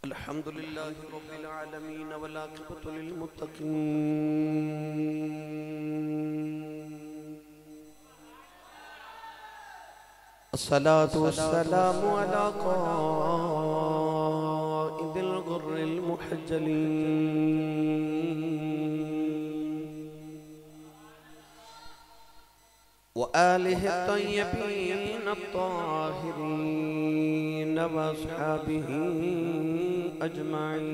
अल्हम्दुलिल्लाह रब्बिल आलमीन वल आक़िबतु लिल मुत्तक़ीन अस्सलातु वस्सलामु अला क़ाइदिल गुर्रिल मुहज्जलीन व आलिहि तय्यबीन अत्ताहिरीन व अस्हाबिही अजमईन।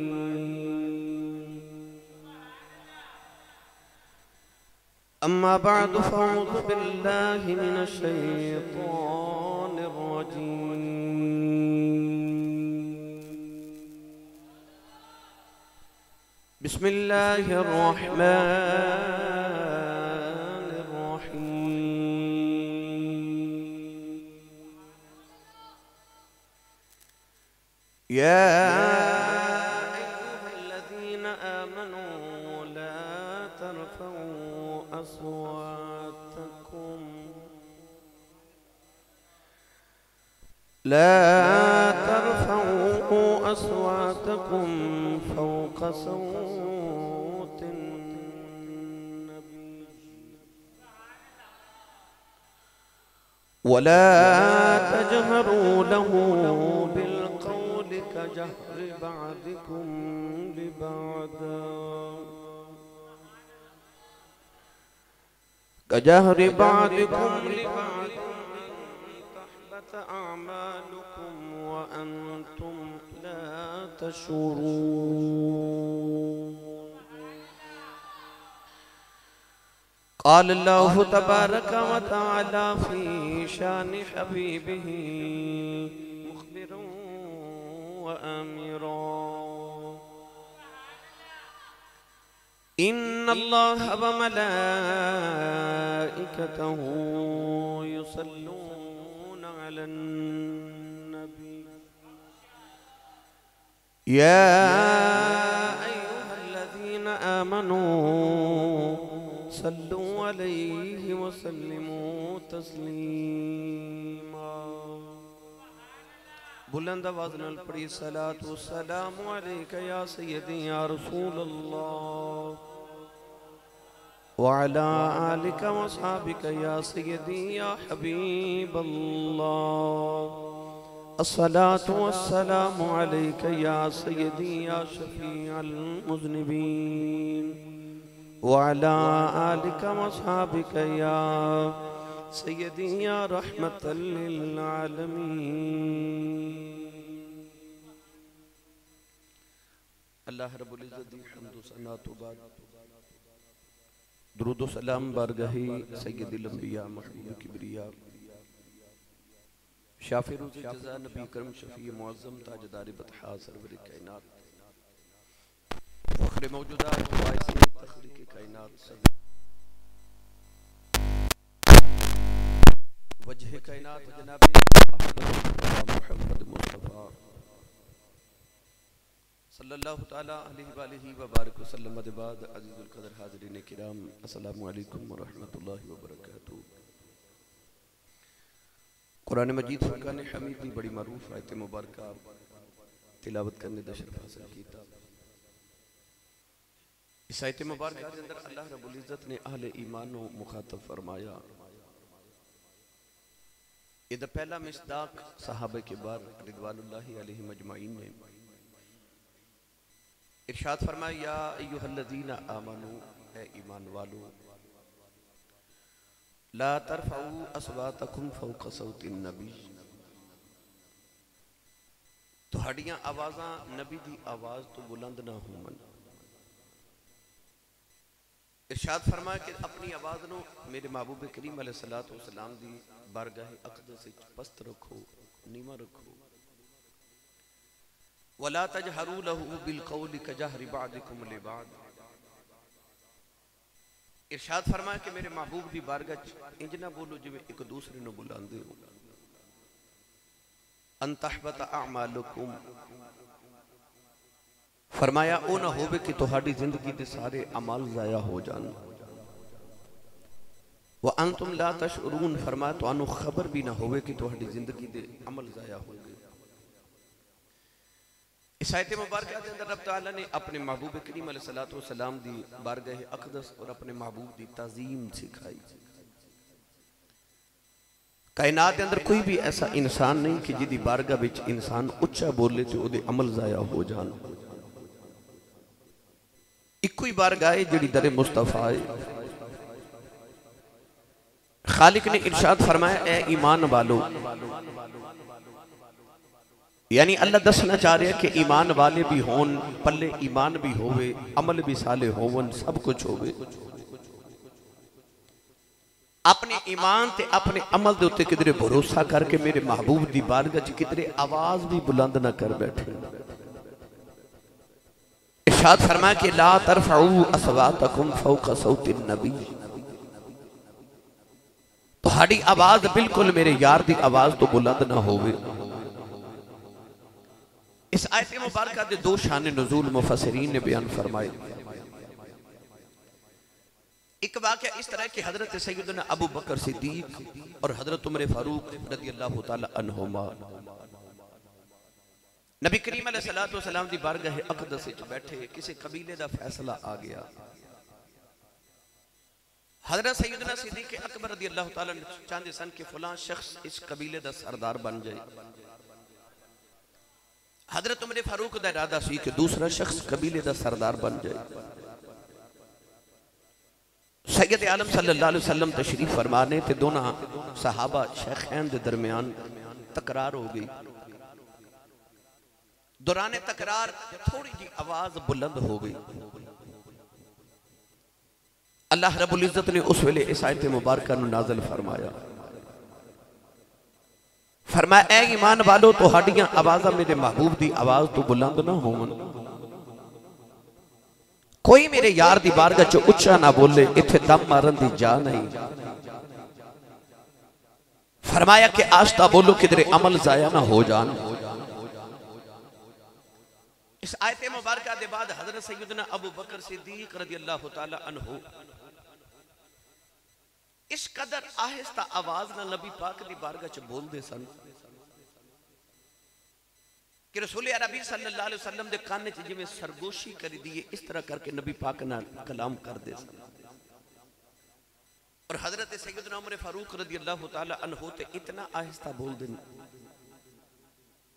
अम्मा बअद फ़अऊज़ु बिल्लाहि मिनश शैतानिर रजीम। बिस्मिल्लाहिर रहमानिर रहीम। या अय्युहल्लज़ीना आमनू ला तरफ़ऊ अस्वातकुम फ़ौक़ सौतिन नबी वला तजहरू लहू बिलक़ौलि कजहरि बअदिकुम लिबअद कजहरि बअदिकुम लिबअद तहबत अअमालुकुम व अंतुम ला तशऊरून। क़ाल अल्लाहु तबारक व तआला फ़ी शानि हबीबिही मुख़बिरन व आमिरन। इन्नल्लाह व मलाइकतहु युसल्लूना अलन नबी या अय्युहल्लज़ीना आमनू सल्लु अलैहि व सल्लिमू तस्लीमा। बुलंद आवाज़ नाल पढ़ी सलातु वस्सलामु अलैका या सय्यदी या रसूल अल्लाह व अला आलिका व अस्हाबिका या सय्यदी या हबीब अल्लाह। अस्सलातु वस्सलामु अलैका या सय्यदी या शफ़ीअल मुज़निबीन व अला आलिका व अस्हाबिका या सय्यदी या रहमतल लिल आलमीन। अल्लाह रब्बुल इज़्ज़त दी हम्द व सना तो बाद दुरूद व सलाम बारगाही सय्यदुल अंबिया महबूब किबरिया शाफ़ी रोज़ जज़ा नबी करम शफ़ी मुअज़्ज़म ताजदार बतहा सरवर कायनात फ़ख्र मौजूदात बाइस तख़लीक़ कायनात वजह कायनात जनाबे मुहम्मद मुस्तफ़ा सल्लल्लाहु ताला अलैहि व आलिहि व बारिक वसल्लम के बाद अज़ीज़ुल क़दर हाज़रीन किराम अस्सलामु अलैकुम व रहमतुल्लाहि व बरकातुहू। कुरान मजीद फ़ुरक़ान हमीद की बड़ी मरूफ़ आयत मुबारक तिलावत करने का शरफ़ हासिल किया। इस आयत मुबारक के अंदर अल्लाह रब्बुल इज़्ज़त ने अहले ईमान को मुखातब फरमाया। इधर पहला मिसदाक सहाबा के बाद रिदवानुल्लाहि अलैहिम अजमाइन ने इरशाद फरमाया या अय्युहल्लज़ीना आमनू ए ईमान वालो ला तरफ़ऊ अस्वातकुम फ़ौक़ सौतिन नबी तुहाड़ियां आवाज़ां नबी दी आवाज़ तो बुलंद ना होवन। इरशाद फरमाया कि अपनी आवाज़ नो मेरे महबूब करीम अलैहिस्सलातु वस्सलाम दी बारगाह अक़दस विच पस्त रखो नीवा रखो। वला तजहरू लहू बिलक़ौलि कजहरि बअदिकुम लिबअद इरशाद फरमाया कि मेरे महबूब दी बारगाह इंज ना बोलो जिवें एक दूसरे नु बुलांदे हो। अन तहबत अअमालुकुम फरमाया ओ ना होवे कि तुहाडी जिंदगी दे सारे अमल ज़ाया हो जान। व अंतुम ला तशउरून, फरमाया तुहानू खबर भी ना होवे कि तुहाडी जिंदगी दे अमल ज़ाया हो गए। इस आयत मुबारक के अंदर रब तआला ने अपने महबूब करीम अलैहिस्सलातु वस्सलाम दी बारगाह अक़दस और अपने महबूब दी ताज़ीम सिखाई। कायनात के अंदर कोई भी ऐसा इंसान नहीं कि जिदी बारगाह विच इंसान उच्चा बोले तो उहदे अमल ज़ाया हो जान। इक्को ही बारगाह है जिहड़ी दर मुस्तफा है। खालिक ने इरशाद फरमाया, ए ईमान वालो, यानी अल्लाह दसना चाह रहे कि ईमान वाले भी होन, पल्ले ईमान भी होवे, अमल भी साले होवन, सब कुछ होवे। अपने ईमान ते अपने अमल दे उत्ते किधरे भरोसा करके मेरे महबूब दी बारगाह च किधरे आवाज भी बुलंद ना कर बैठे। इरशाद फरमाया कि ला तरफऊ अस्वातकुम फौका सौतिन नबी, तुहाडी आवाज बिल्कुल मेरे यार दी आवाज तो बुलंद ना होवे। इस आयत मुबारक दे दो शान नुज़ूल मुफस्सिरीन ने बयान फरमाए। एक वाक़या इस तरह कि हजरत सैयदना अबू बकर सिद्दीक और हजरत उमर फारूक रज़ियल्लाहु तआला अन्हुमा नबी करीम अलैहिस्सलातु वस्सलाम दी बारगाह अक़दस विच बैठे, किसी कबीले दा फैसला आ गया। हजरत सैयदना सिद्दीक अकबर रज़ियल्लाहु तआला चाहते सन कि फलां शख्स इस कबीले दा सरदार बन जाए। हजरत उमर फारूक दा इरादा सी कि दूसरा शख्स कबीले दा सरदार बन जाए। सैयद आलम सल्लल्लाहु अलैहि वसल्लम तशरीफ फरमाने ते दोनों सहाबा शेखैन दे दरमियान तकरार हो गई। दौरान तकरार थोड़ी जी आवाज बुलंद हो गई। अल्लाह रब्बुल इज्जत ने उस वेले इस आयत मुबारक नूं नाज़िल फरमाया। फरमाया, ए ईमान वालो, तुहाडियां आवाज़ां मेरे महबूब दी आवाज तो बुलंद ना होवन। कोई मेरे यार दी बारगाह च उच्चा ना बोले, इत्थे दम मारन दी जा नहीं। फरमाया कि आस्ता बोलो किधरे अमल ज़ाया ना हो जान। इस आयत मुबारक के बाद हजरत सैयदना अबू बकर सिद्दीक रज़ियल्लाहु तआला अन्हु इस कदर आहिस्ता आवाज ना नबी पाक दी बारगाह च बोलते सन कि रसूल अरबी सल्लल्लाहु अलैहि वसल्लम दे कान च जिवें सरगोशी करी दी, इस तरह करके नबी पाक नाल कलाम करते सन। और हजरत सैयदना उमर फारूक रज़ियल्लाहु तआला अन्हु ते इतना आहिस्ता बोलते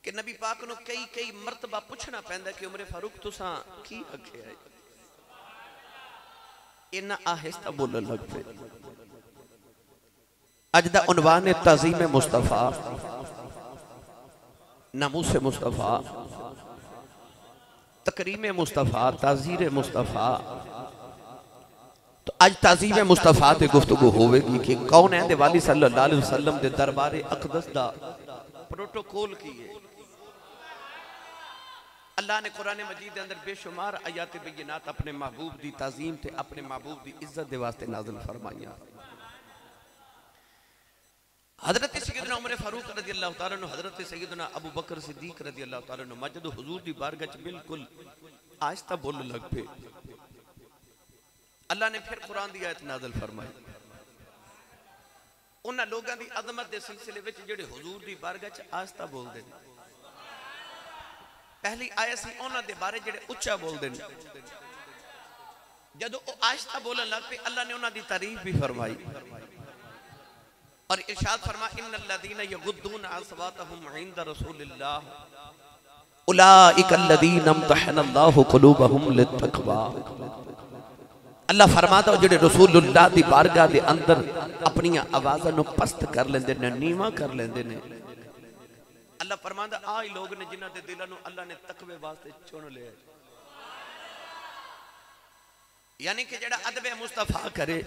कि नबी पाक नूं कई कई मरतबा पूछना पैंदा कि उमर फारूक तुसां की आखिया है, इन्ना आहिस्ता बोलण लग पे। अज दा उन्वान है ताज़ीम मुस्तफा, नामूस मुस्तफा, तकरीम मुस्तफा, ताज़ीर मुस्तफा। तो अज ताज़ीम मुस्तफा ते गुफ्तगू होवेगी कि कौन है वाली सल्लल्लाहु अलैहि वसल्लम दे दरबार अक़दस दा प्रोटोकॉल की है। अल्लाह ने कुरान मजीद के अंदर बेशुमार आयात बय्यिनात अपने महबूब की ताज़ीम ते अपने महबूब की इज्जत के वास्ते नाज़िल फरमाइया। हजरत सैयदना उमर फारूक रज़ियल्लाहु तआला अन्हु, हजरत सैयदना अबू बकर सिद्दीक रज़ियल्लाहु तआला अन्हु मजद हुजूर की बारगाह च बिल्कुल आहिस्ता बोलने लग पे। अल्लाह ने फिर कुरान की आयत नाज़िल फरमाई। उन्हां लोगों की अज़मत के सिलसिले में जिहड़े हुजूर की बारगाह च आहिस्ता बोलते हैं, पहली आयत सी उन्हां दे बारे जिहड़े उच्चा बोलते हैं। जदों वो आहिस्ता बोलने लग पे, अल्लाह ने उन्हां दी तारीफ भी फरमाई और इरशाद फरमा, इन्नल्लज़ीना यग़ुद्दूना अस्वातहुम इंदा रसूलिल्लाह उलाइका अल्लज़ीना इम्तहनल्लाहु क़ुलूबहुम लित्तक़वा। अल्लाह फरमाता जिहड़े रसूलुल्लाह दी बारगाह दे अंदर अपनी आवाज़ां नूं पस्त कर लेंदे ने, नीवा कर लेंदे ने। अल्लाह फरमांदा आ ही लोग ने जिन्हां दे दिलां नूं अल्लाह ने तकवे वास्ते चुन लिया। यानी कि जेड़ा अदब मुस्तफा करे,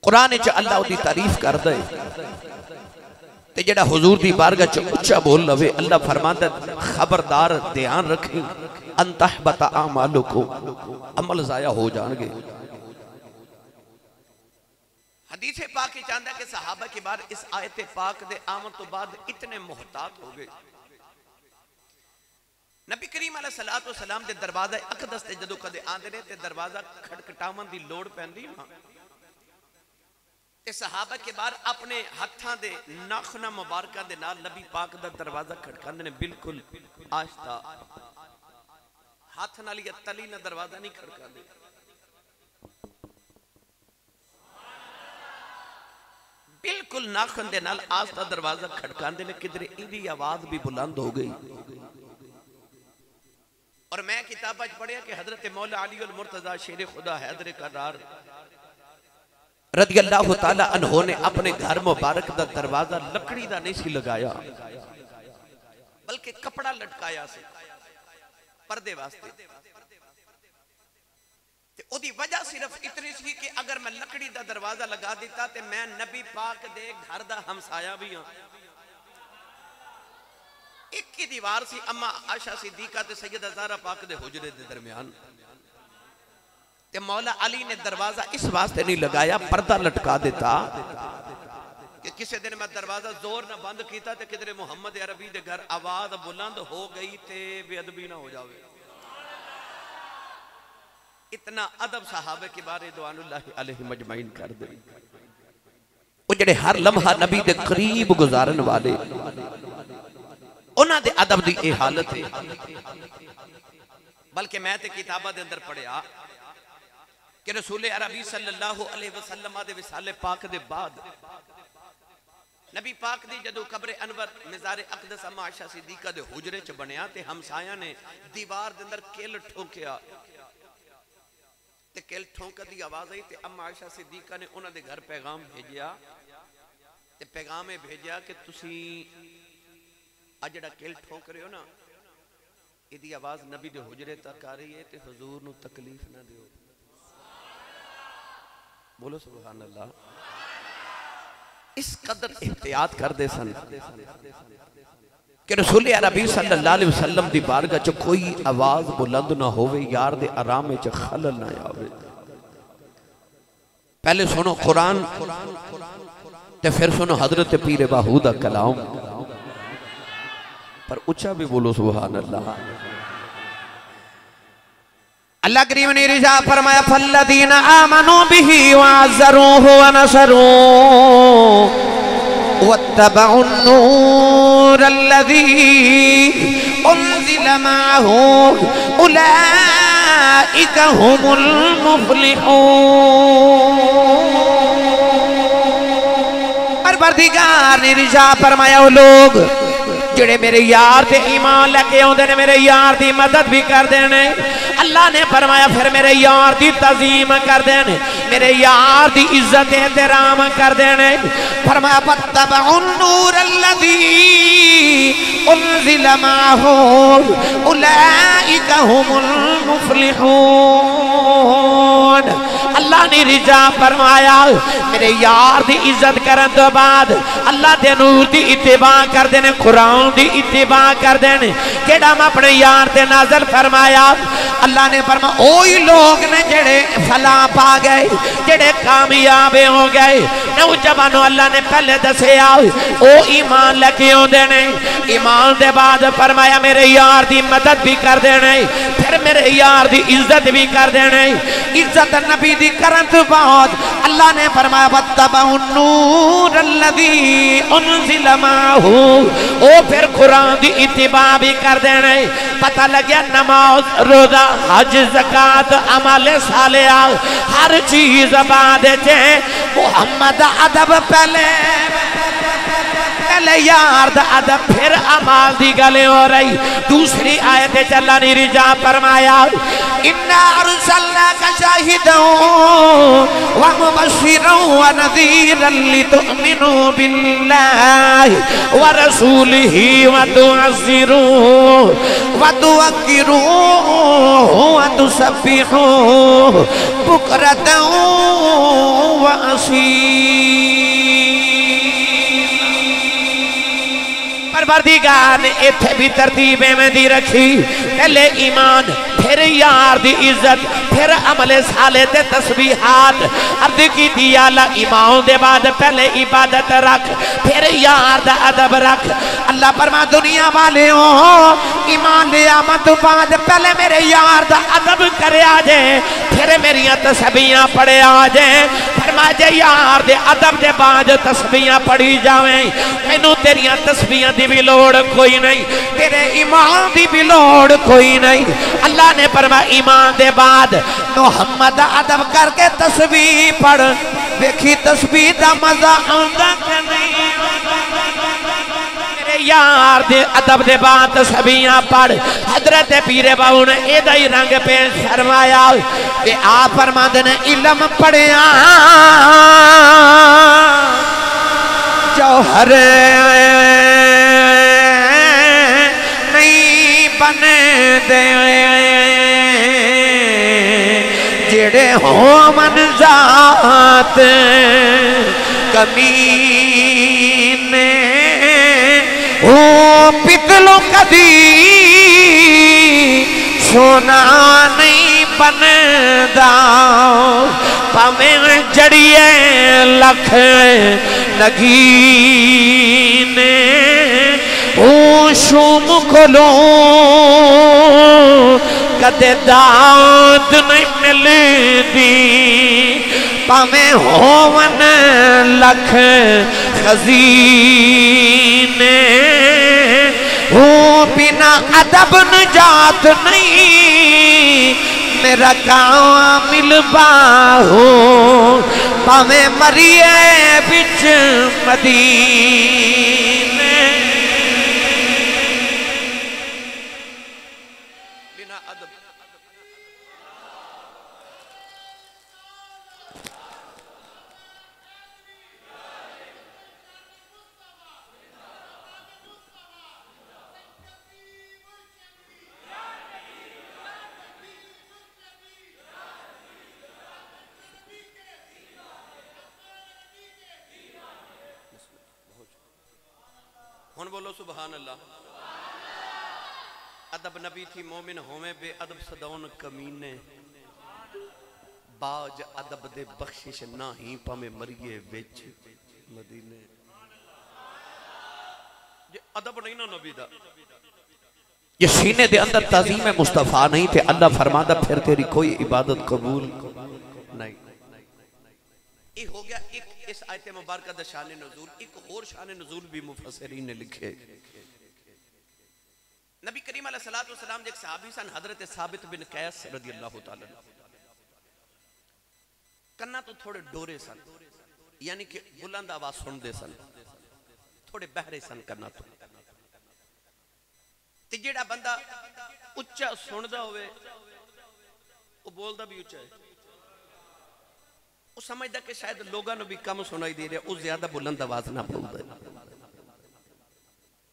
कुरान च अल्लाह उहदी तारीफ करदा है, ते जेड़ा हुजूर दी बारगाह च उच्चा बोल लवे, अल्लाह फरमांदा खबरदार ध्यान रखी, अंतहबता आमालुकुम, अमल जाया हो जाएंगे। हदीस पाक की चाहता है कि सहाबा के बाद इस आयत पाक दे आमद तो बाद इतने मोहतात हो गए। नबी करीम अलैहिस्सलातु वस्सलाम दे दरवाज़ा अक़दस ते जदों कदे आंदे ने ते दरवाज़ा खटखटावन दी लोड़ पैंदी ना, ते सहाबा के बाद अपने हत्थां दे नाखुना मुबारकां दे नाल नबी पाक दा दरवाजा खटकांदे ने, बिल्कुल आहिस्ता हाथ नाल या तली ना दरवाजा नहीं खटकांदे। बिल्कुल नाखुन दे नाल आहिस्ता दरवाजा खटकांदे ने, किधरे इहदी आवाज भी बुलंद हो गई। और मैं किताब पढ़िया कि हजरत मौला अली अल मुर्तजा शेर खुदा हैदर करार रज़ी अल्लाह तआला अन्हु ने अपने घर मुबारक दा दरवाजा लकड़ी दा नहीं सी लगाया, बल्कि कपड़ा लटकाया से पर्दे वास्ते। ते ओदी वजह सिर्फ इतनी सी कि अगर मैं लकड़ी दा दरवाजा लगा देता ते मैं नबी पाक दे घर दा हमसाया भी हां। एक ही दीवार सी अम्मा आयशा सिद्दीका ते सैयदा ज़हरा पाक दे हुजरे दे दरमियान। ते मौला अली ने दरवाजा इस वास्ते नहीं लगाया, पर्दा लटका देता कि किसी दिन मैं दरवाजा जोर ना बंद किया तो किधरे मुहम्मद अरबी दे घर आवाज बुलंद हो गई ते बेअदबी ना हो जावे। इतना अदब सहाबे के बारे दुआनुल्लाहि अलैहि मजमाइन कर दे। वो जेड़े हर लम्हा नबी दे करीब गुजारन वाले, उन्हां दे अदब दी ये हालत है। बल्कि मैं ते किताबा दे अंदर पढ़िया कि रसूल अरबी सल्लल्लाहु अलैहि वसल्लम दे विसाले पाक दे बाद नबी पाक दी जदों कब्र अनवर मज़ार अक़दस अम्मा आयशा सिद्दीका दे हुजरे च बनया ते हमसाया ने दीवार दे अंदर किल ठोकिया ते किल ठोंक दी आवाज आई ते अम्मा आयशा सिद्दीका ने उन्हां दे घर पैगाम भेजिया ते पैगाम भेजिया कि तुसी आ जिहड़ा किल ठोक रहे हो ना, इहदी आवाज नबी दे हुजरे तक आ रही है ते हुजूर नूं तकलीफ ना दियो। बोलो सुभान अल्लाह। इस कदर एहतियात करते सन कि रसूल अरबी सल्लल्लाहु अलैहि वसल्लम दी बारगाह च कोई आवाज बुलंद ना होवे, यार दे आराम च खलल ना आवे। पहले सुनो कुरान ते फिर सुनो हजरत पीर बाहू दा कलाम, पर उच्चा भी बोलो सुभान अल्लाह। अल्लाह करीम ने इरशाद फरमाया फल्लदीना आमनू बिही वअज़्ज़रूहु व नसरूहु वत्तबउन नूरल्लज़ी उन्ज़िला मअहू उलाइका हुमुल मुफ़्लिहून। परवरदिगार ने इरशाद फरमाया वो लोग जेड़े मेरे यार ते ईमान लेके आउंदे ने, मेरे यार दी मदद भी कर देने। अल्लाह ने फरमाया फिर मेरे यार दी तज़ीम कर देने, मेरे यार दी इज्जत एहतराम कर देने। फरमाया फत्तबउन नूरल्लज़ी उन्ज़िला मअहू उलाइका हुमुल मुफ़्लिहून। अल्लाह ने रिजा फरमाया मेरे यार दी इज्जत करन तो बाद अल्लाह दे नूर दी इत्तिबा कर देने, कुरान दी इत्तिबा कर देने। केड़ा मैं अपने यार ते नाज़िल फरमाया, अल्लाह ने फरमाया ओही लोग ने जेड़े फलाह पा गए, जेड़े कामयाब हो गए। नौजवानों अल्लाह ने पहले दसिया ओ ईमान लेके आउंदे ने, ईमान दे बाद फरमाया मेरे यार दी मदद भी कर देने, फिर मेरे यार दी इज्जत भी कर देने। इज्जत नबी दी करन तो बाद अल्लाह ने फरमाया वत्तबउन नूरल्लज़ी उन्ज़िला मअहू, ओ फिर कुरान दी इत्तिबा भी कर देने। पता लग्या नमाज रोजा हज ज़कात अमल सालिहा हर चीज बाद च मुहम्मद अदब पहले यार दा अदब फिर अमाल दी गल हो रही। दूसरी आयत चला नी रिजा फरमाया इन्ना अरसलनाका शाहिदन व मुबश्शिरन व नज़ीरन लितुमिनु बिल्लाहि व रसूलिही व तुअज़्ज़िरूहु व तुवक्किरूहु व तुसब्बिहूहु बुक्रतन व असीला। परवरदिगार ने इत्थे भी तरतीब एवें दी रखी, पहले ईमान फिर यार दी इज्जत फिर अमले साले ते तस्बीहात अर्द की दी आला। ईमान दे बाद पहले इबादत रख फिर यार दा अदब रख। अल्लाह फरमा दुनिया वाले हो ईमान ले आमद तो बाद पहले मेरे यार दा अदब करे आ जाए, फिर मेरिया तस्बीहां पढ़े आ जाए। फरमा जे यार दे अदब दे बाद तस्बीहां पढ़ी जावे मैनू तेरियां तस्बीहां दी भी लोड़ कोई नहीं, तेरे ईमान दी भी लोड़ कोई नहीं। अल्लाह ने फरमाया ईमान दे बाद मोहम्मद अदब करके तस्बीह पढ़, देखी तस्बीह दा मजा आंदा कि नहीं। तेरे यार दे अदब दे बाद तस्बीहां पढ़। हजरत पीरे बाबू ने एदा ही रंग पेश फरमाया ते आप फरमाते ने इल्म पढ़िया जौहर नहीं बने दे जेड़े हो मन जात कमीने ओ पितलों कदी सोना नहीं बनदा भावें जड़िए लख नगीने ओ शुम कोलों कदे दाद नहीं मिलदी भावें होवन लख खजीने ओ बिना अदब नजात नहीं मेरा कामिल बाहो भावें मरिए बिच मदीने। बिना अदब हुन बोलो सुभान अल्लाह। अदब नबी थी मोमिन होवे बे अदब सदौन कमीने बाज अदब दे बख्शिश ना ही पावे मरिए विच मदीने। ये अदब नहीं ना नबी दा, ये सीने दे अंदर ताज़ीम मुस्तफा नहीं थे अल्लाह फरमादा फिर तेरी कोई इबादत कबूल नहीं। ये हो गया एक इस आयत मुबारक दा शान नुज़ूल। एक और शान नुज़ूल भी मुफस्सिरीन ने लिखे। नबी करीम अलैहिस्सलातु वस्सलाम जे एक सहाबी सन हजरत साबित बिन कैस रज़ियल्लाहु ताला कन्ना तो थोड़े डोरे सन, यानी कि बुलंद आवाज सुनते सन, थोड़े बहरे सन कन्ना तो। ते जेड़ा बंदा उच्चा सुनदा होवे वो बोलदा भी उच्चा है, वो समझदा कि शायद लोगों भी कम सुनाई दे रहा, वो ज्यादा बुलंद आवाज ना बोलदा।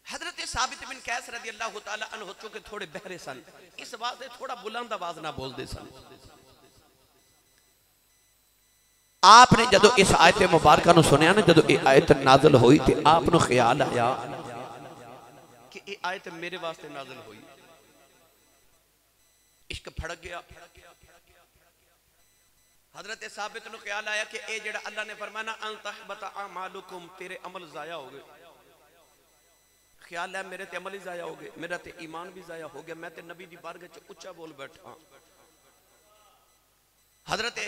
हजरत साबित बिन कैस रज़ियल्लाहु ताला अन्हु चूंकि थोड़े बहरे सन, इस वास्ते थोड़ा बुलंद आवाज ना बोलते सन। आपने जदों इस आयत मुबारक नूं सुनिया ना, जदों ये आयत नाज़िल हुई तो आपनूं ख्याल आया कि ये आयत मेरे वास्ते नाज़िल हुई। इश्क फड़क गया। हजरत साबित नूं ख्याल आया कि ये जेड़ा अल्लाह ने फरमाना अन तहबता अमालुकुम, तेरे अमल जाया हो गए। ख्याल है मेरे ते अमल ही जाया हो गए, मेरा ते ईमान भी जाया हो गया, मैं ते नबी दी बारगाह च उच्चा बोल बैठा। हजरत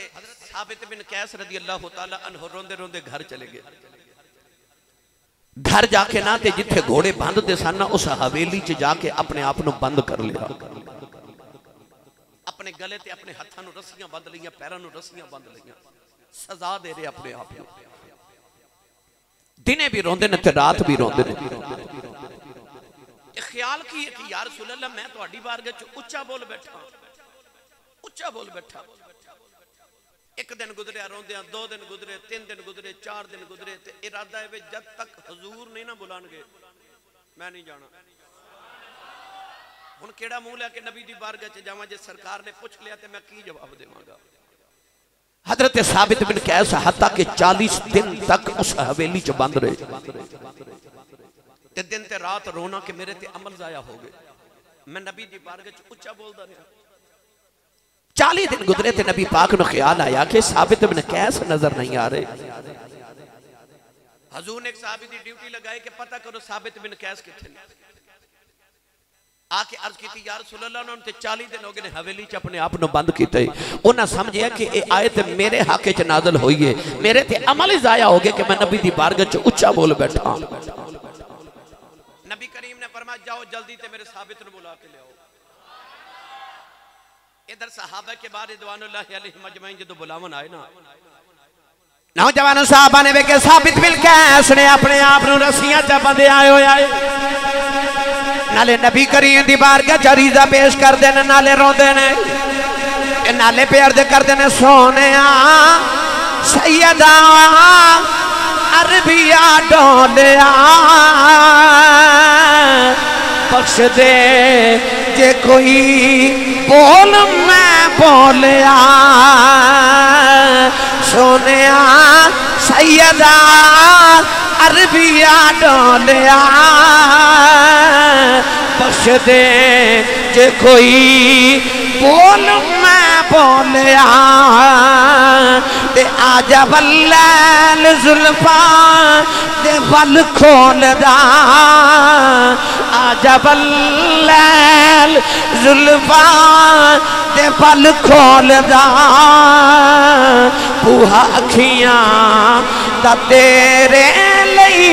साबित बिन कैस रज़ियल्लाहु ताला अन्हु रोंदे रोंदे घर चले गए। घर जाके ना ते जिथे घोड़े बंधते सन ना उस हवेली च जाके अपने आप को बंद कर लिया। अपने गले ते अपने हाथों नूं रस्सियां बंध लियां, पैरों नूं रस्सियां बंध लियां, सजा दे रहे अपने आप को। दिने भी रोंदे ने ते रात भी रोंदे ने। ख्याल की है कि या रसूल अल्लाह मैं तुहाडी बारगाह च उच्चा बोल बैठा, उच्चा बोल बैठा। एक दिन गुजरिया रोंदियां, 2 दिन गुजरे, 3 दिन गुजरे, 4 दिन गुजरे, ते इरादा है जब तक हजूर नहीं ना बुलाणगे मैं नहीं जाना। हुण केड़ा मुंह लैके नबी दी बारगाह च जावां, जे सरकार ने पूछ लिया तो मैं की जवाब देवांगा। हजरत साबित बिन कैस हत्ता के 40 दिन तक उस हवेली च बंद रहे। ते दिन ते रात रोना कि मेरे ते अमल जाया हो गए, मैं नबी दी बारगाह च उच्चा बोलदा रहा। 40 दिन गुजरे थे, नबी पाक को ख्याल आया कि साबित बिन कैस नजर नहीं आ रहे। हजूर ने एक साहबी की ड्यूटी लगाई कि पता करो साबित बिन कैस किथे। आके अर्ज की या रसूल अल्लाह, उन्होंने 40 दिन हो गए हवेली च अपने आप को बंद किते। उन्हें समझिया कि ये आयत मेरे हक च नाज़िल हुई है, मेरे ते अमल ही जाया हो गया कि मैं नबी दी बारगाह च उच्चा बोल बैठा। नबी करीम ने फरमाया जाओ जल्दी ते मेरे साबित ने बुला के ले आओ। इधर सहाबा के बाद रिदवानुल्लाहि अलैहिम अजमईन जो बुलावन आए ना, नौजवान साहबा ने वेखे साबित बिल कैस ने अपने आप को रस्सियां च बंधे आए हो आए, नाले नबी करीम दी बारगाह च अरीज़ा पेश करदे ने, नाले रोंदे ने, नाले पे अर्ज करदे ने सोनिया सैयदा अरबिया डोलिया बख्श दे जे कोई बोल मैं बोलिया, सोनिया सैयदा अरबिया डोलिया बख्श दे जे कोई बोल मैं बोलिया, ते आजा वल्लैल जुल्फा दे वल खोलदा, आजा वल्लैल जुल्फा दे वल खोलदा, बूहा अखियां दा तेरे लई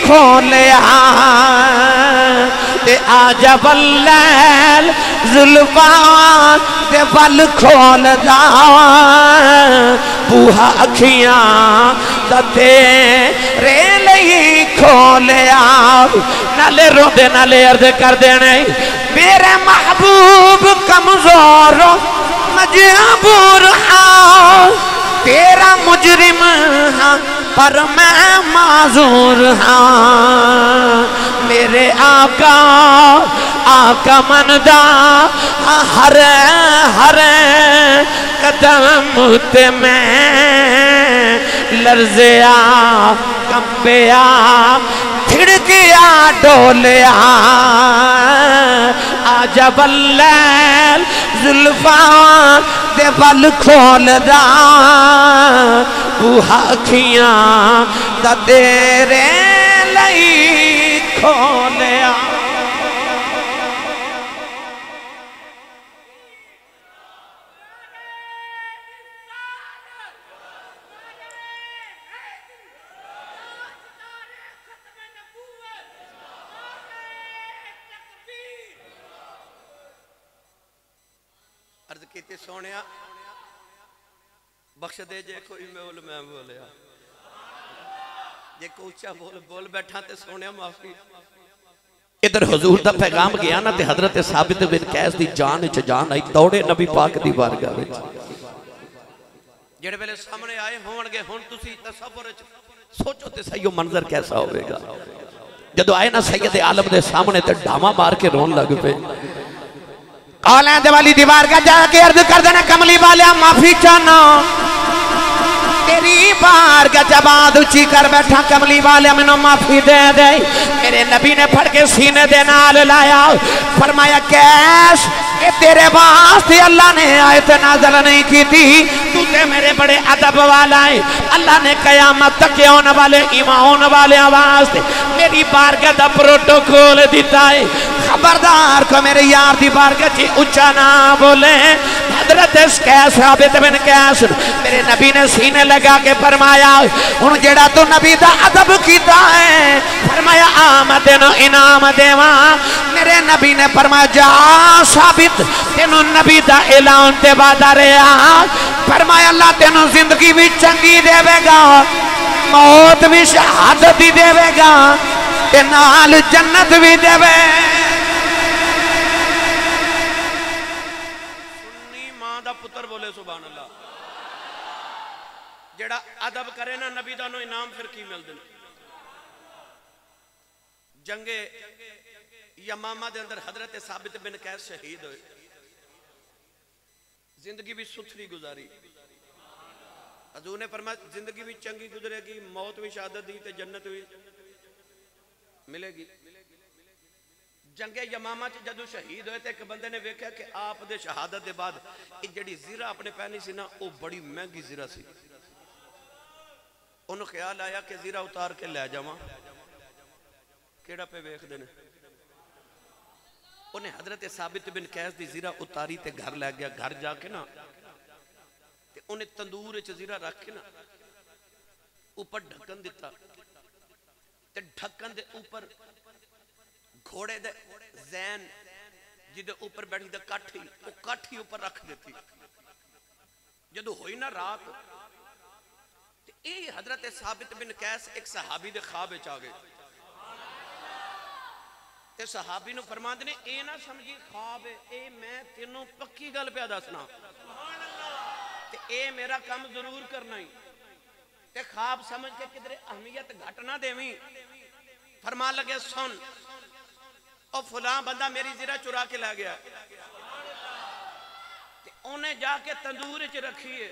खोलिया, ते आजा वल्लैल जुल्फा दे वल खोलदा, बूहा अखियां दा तेरे लई खोलिया। नाले रोंदे नाले अर्ज कर देने मेरे महबूब कमजोर मजबूर हाँ, तेरा मुजरिम हाँ पर मैं माजूर हाँ, मेरे आका आका मनदा हर हर कदम ते मैं लर्जिया कंबिया थिड़किया डोलिया, आजा वल्लैल जुल्फा दे वल खोलदा, बूहा अखियां दा तेरे लई खोलिया। अर्ज की सोने बख्श दे जे कोई बोल मैं बोलिया, जे कोई ऊंचा बोल बोल बैठा ते सोने माफी। इधर हुजूर दा पैगाम गया ना, ते हजरत साबित बिन कैस दी जान च जान आई, दौड़े नबी पाक दी बारगाह विच। जेड़े वेले सामने आए होणगे हुण तुसी तसव्वुर च सोचो ते सही मंजर कैसा होवेगा। जदों आए ना सैयद आलम दे सामने ते ढामा मार के रोन लग पे। औलाद वाली दीवार का जाके अर्ज कर देना कमली वाले माफी चाहना, तेरी बार का जबाद ऊंची कर बैठा कमली वाले मैनू माफी दे दे। मेरे नबी ने फड़ के सीने दे नाल लाया, फरमाया कैस ये तेरे वास्ते अल्लाह ने आयत नाज़िल नहीं की थी, तू ते मेरे बड़े अदब वाला है। अल्लाह ने कयामत तक आने वाले ईमान वाले वास्ते मेरी बारगाह दा प्रोटोकॉल दिता है। खबरदार को मेरे यार दी बारगाह च ऊंचा ना बोले। हजरत कैस साबित बिन कैस मेरे नबी ने सीने लगा के फरमाया हुण जेड़ा तू नबी दा अदब कीता है, फरमाया आ मैं तेनू इनाम देवा। मेरे नबी ने फरमाया जा साबित तेनू नबी दा ऐलान ते वादा रहा, फरमाया अल्लाह तेनू जिंदगी भी चंगी देवेगा, मौत भी शहादत ही देवेगा, ते नाल जन्नत भी देवे। पुत्र बोले सुभान अल्लाह। जेड़ा अदब करे ना नबी दा इनाम फिर की मिलदे ने। जंगे यमामा दे अंदर हजरत साबित बिन कैस शहीद हुए, जिंदगी भी सुथरी गुजारी। हजूर ने फरमाया जिंदगी भी चंगी गुजरेगी, मौत भी शहादत दी ते जन्नत भी मिलेगी। जंगे यमामा च जदों शहीद होए ते एक बंदे ने वेख्या कि आप दे शहादत दे बाद ये जिहड़ी जीरा अपने पहनी सी ना वो बड़ी महंगी जीरा सी। उन्होंने ख्याल आया कि जीरा उतार के लै जावां। केड़ा पे वेखदे ने उन्हें हजरत साबित बिन कैस की जीरा उतारी ते घर लै गया। घर जाके ना ते उन्हें तंदूर च जीरा रख के ना ऊपर ढक्कन दिता ते ढक्कन दे ऊपर घोड़े दे जैन जिदे ऊपर बैठी दा काठी वो काठी ऊपर रख देती। जदों होई ना रात ते ये हजरत साबित बिन कैस एक सहाबी दे ख्वाब विच आ गए ते सहाबी नूं फरमांदे ने ए ना समझी ख्वाब है, ए मैं तेनों पक्की गल पिया दसना ते ए मेरा काम जरूर करना ही ते ख्वाब समझ के किधरे अहमियत घट ना देवी। फरमा लगे सुन और फलां बंदा मेरी जीरा चुरा के ला गया ते उन्हें जाके तंदूर च रखी है।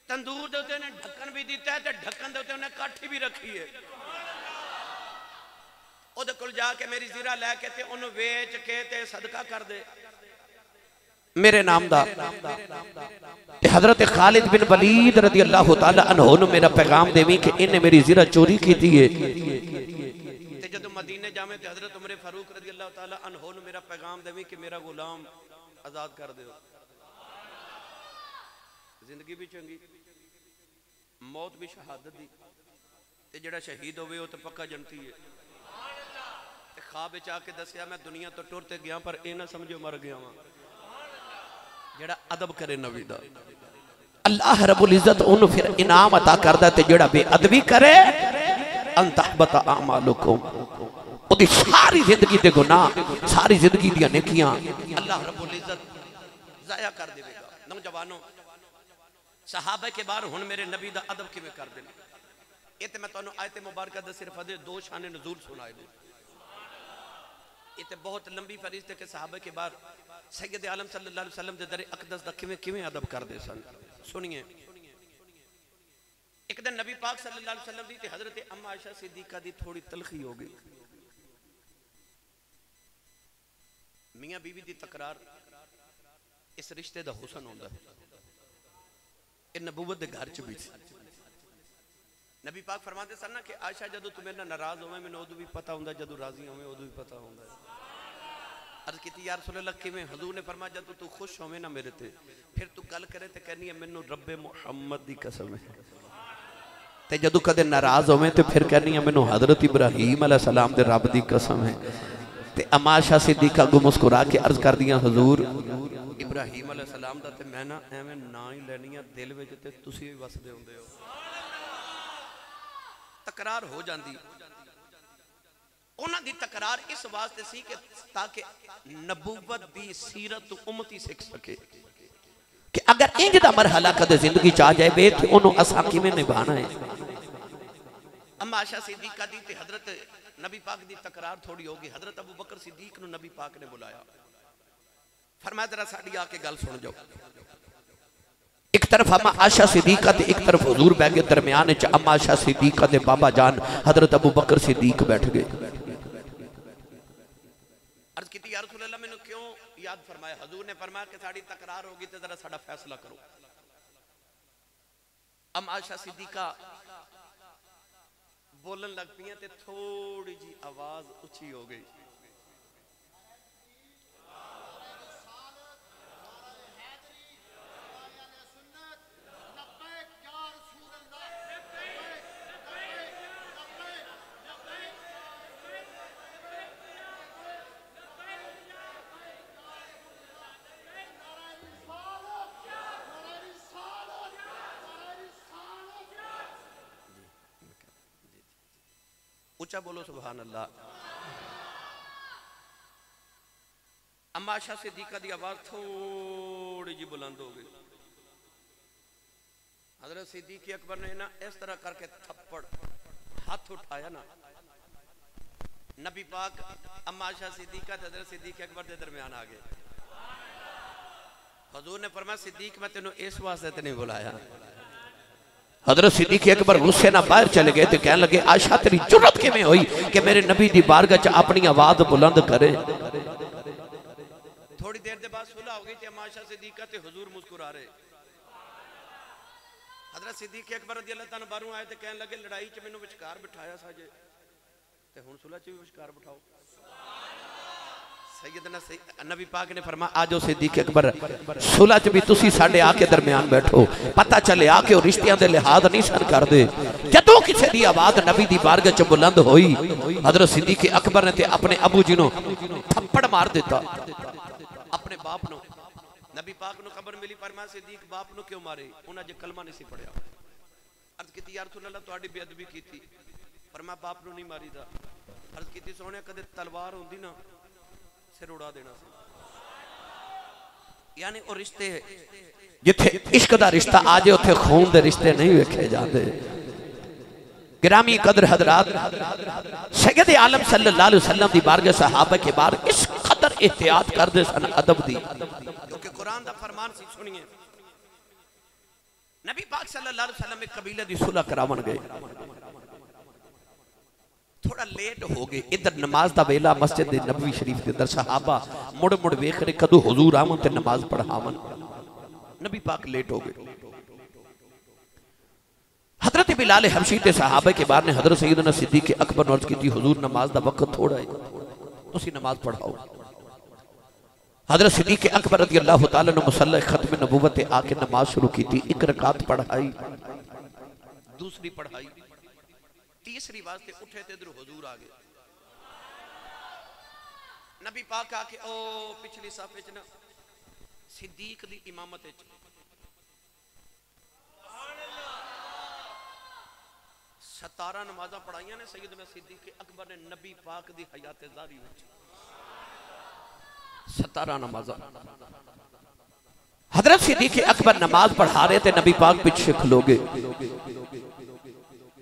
तंदूर दे उत्ते ने ढक्कन भी दिता है ते ढक्कन दे उत्ते उन्हें काठी भी रखी है। उहदे कोल जाके मेरी जीरा लैके ते उन्हें वेच के ते सदका कर दे मेरे नाम दा। हजरत खालिद बिन वलीद रदी अल्लाह तआला अन्हु नु मेरा पैगाम देवी कि इन्हें मेरी जीरा चोरी की है। ते जदों मदीने जावे ते हजरत उमर फारूक रदी अल्लाह तआला अन्हु नु मेरा पैगाम देवी कि मेरा गुलाम आजाद कर दो। जिंदगी भी चंगी मौत भी शहादत दी ते जेड़ा शहीद होवे वो तो पक्का जनती है। ते ख्वाब विच आके दसिया मैं दुनिया तो टुर ते गया पर ए ना समझो मर गया वां। जेड़ा अदब करे नबी दा अल्लाह रब्बुल इज्जत उन्हें फिर इनाम अता करदा ते जेड़ा बेअदबी करे अंतहबत आमालुकुम ओदी सारी जिंदगी दे गुनाह सारी जिंदगी दी नेकियां अल्लाह रब्बुल इज्जत जाया कर देवेगा। नौजवानों सहाबा के बार हुन मेरे नबी दा अदब किवें कर देना ये ते मैं तुहानू आयत मुबारक दा सिर्फ अदे दो शाने नुज़ूल सुनाए ने। ये ते बहुत लंबी फरिश्त है कि सहाबा के बार सैयद आलम सल्लल्लाहु अलैहि वसल्लम दे दर अक़दस दा किवें किवें अदब करदे सन। सुनिए एक दिन नबी पाक सल्लल्लाहु अलैहि वसल्लम दी ते हजरत अम्मा आयशा सिद्दीका दी थोड़ी तलखी हो गई। मियां बीवी दी तकरार इस रिश्ते दा हुसन होंदा है। ये नबूवत दे घर च भी नबी पाक फरमाते सन ना कि आयशा जदों तू मेरे नाल नाराज होवे मैनूं उदों भी पता हुंदा, जदों राजी होवे उदों भी पता हुंदा। अर्ज कीती या रसूल अल्लाह किवें? हुजूर ने फरमाया जदों तू खुश होवे ना मेरे ते फिर तू गल करे ते कहनी है मैनूं रब्बे मुहम्मद दी कसम है ते जदों कदे नाराज होवे ते फिर कहनी है मैनूं हजरत इब्राहीम अलैहि सलाम दे रब दी कसम है। ते अम्मा आयशा सिद्दीका अगों मुस्कुरा के अर्ज कर दियां हुजूर इब्राहीम अलैहि सलाम दा ते मैं ना एवें ना ही लैनी आ दिल विच ते तुसीं भी वसदे हुंदे हो। तकरार हो जाती उन्हां दी तकरार इस वास्ते सी कि ताकि नबूवत दी सीरत उम्मती सीख सके कि अगर इंज दा मरहला कदे जिंदगी च आ जाए बे ते ओनू असां किवें निभाना है। अम्मा आयशा सिद्दीका दी ते हजरत नबी पाक दी तकरार थोड़ी होगी। हजरत अबू बकर सिद्दीक नू नबी पाक ने बुलाया। फरमाया जरा साडी आके गल सुन जाओ। एक तरफ अम्मा आयशा सिद्दीका ते एक तरफ हुजूर बैठ गए। दरमियान च अम्मा आयशा सिद्दीका दे बाबा जान हजरत अबू बकर सिद्दीक बैठ गए। अर्ज की या रसूल अल्लाह मैनूं क्यों याद फरमाया? हुजूर ने फरमाया कि साडी तकरार होगी ते जरा साडा फैसला करो। अम्मा आयशा सिद्दीका बोलन लग पईयां ते थोड़ी जी आवाज ऊंची हो गई। ऊंचा बोलो सुभान अल्लाह। अम्मा आयशा सिद्दीका दी आवाज थोड़ी जी बुलंद हो गई। हजरत सिद्दीक अकबर ने ना इस तरह करके थप्पड़ हाथ उठाया ना नबी पाक अम्मा आयशा सिद्दीका ते हजरत सिद्दीक अकबर के दरमियान आ गए। हुजूर ने फरमाया सिद्दीक मैं तेनों इस वास्ते ते नहीं बुलाया। हजरत सिद्दीक अकबर गुस्से ना बाहर चले गए तो कहने लगे आयशा तेरी जुर्रत किवें होई कि मेरे नबी दी बारगाह च अपनी आवाज बुलंद करे। थोड़ी देर के बाद सुलह हो गई ते अम्मा आयशा सिद्दीका ते हुजूर मुस्कुरा रहे। हजरत सिद्दीक अकबर रज़ी अल्लाह तआला बाहरों आए ते कहने लगे लड़ाई च मैनूं विचकार बिठाया साजे ते हुण सुलह च भी विचकार बिठाओ। सैयदना नबी पाक ने फरमा आजो सिद्दीक अकबर सुलह च भी तुसी साडे आके दरम्यान बैठो। पता चले आके रिश्तियां दे लिहाज नहीं सन करदे। जदों किसी दी आवाज नबी दी बारगाह च बुलंद होई हजरत सिद्दीक अकबर ने ते अपने अबू जी नु थप्पड़ मार दिता। अपने बाप नु नबी पाक नु खबर मिली फरमा सिद्दीक बाप नु क्यों मारे? उन्हां जे कलमा नहीं सी पढ़िया। अर्ज कीती या रसूल अल्लाह तुहाडी बेअदबी कीती। फरमा बाप नु नहीं मारीदा। अर्ज कीती सोहणे कदे तलवार होंदी ना सिर उड़ा देना सी। यानी वो रिश्ते जिथे इश्क दा रिश्ता आ जाए उथे खून दे रिश्ते नहीं वेखे जाते। गिरामी कदर हजरात सैयद आलम सल्लल्लाहु अलैहि वसल्लम दी बारगाह सहाबा के बार इस कदर एहतियात करदे सन अदब दी, क्योंकि कुरान दा फरमान सी। सुनिए नबी पाक सल्लल्लाहु अलैहि वसल्लम एक कबीले दी सुलह करावन गए। थोड़ा लेट हो गए। इधर नमाज दा वेला मस्जिद नबवी शरीफ के अंदर सहाबा मुड़ मुड़ वेख रहे कदों हुजूर आवन ते नमाज पढ़ावन। नबी पाक लेट हो गए। हजरत बिलाल हबशी ते सहाबा के बाद ने हजरत सैयदना सिद्दीक अकबर अर्ज की हुजूर नमाज दा वक्त थोड़ा है, तुसी नमाज पढ़ाओ। हजरत सिद्दीक अकबर रज़ी अल्लाह तआला ने मुसल्ला खत्म नबूवत आके नमाज शुरू की थी। एक रकात पढ़ाई, दूसरी पढ़ाई, तीसरी वास्ते उठे ते इधर हुजूर आ गए। नबी पाक आके ओ पिछली साफ विच ना सिद्दीक दी इमामत विच 17 नमाज़ां पढ़ाइयां ने सैयदना सिद्दीक अकबर ने नबी पाक दी हयात ज़ारी विच 17 नमाज़ां। हजरत सिद्दीक अकबर नमाज पढ़ा रहे थे, नबी पाक पीछे खलो गए।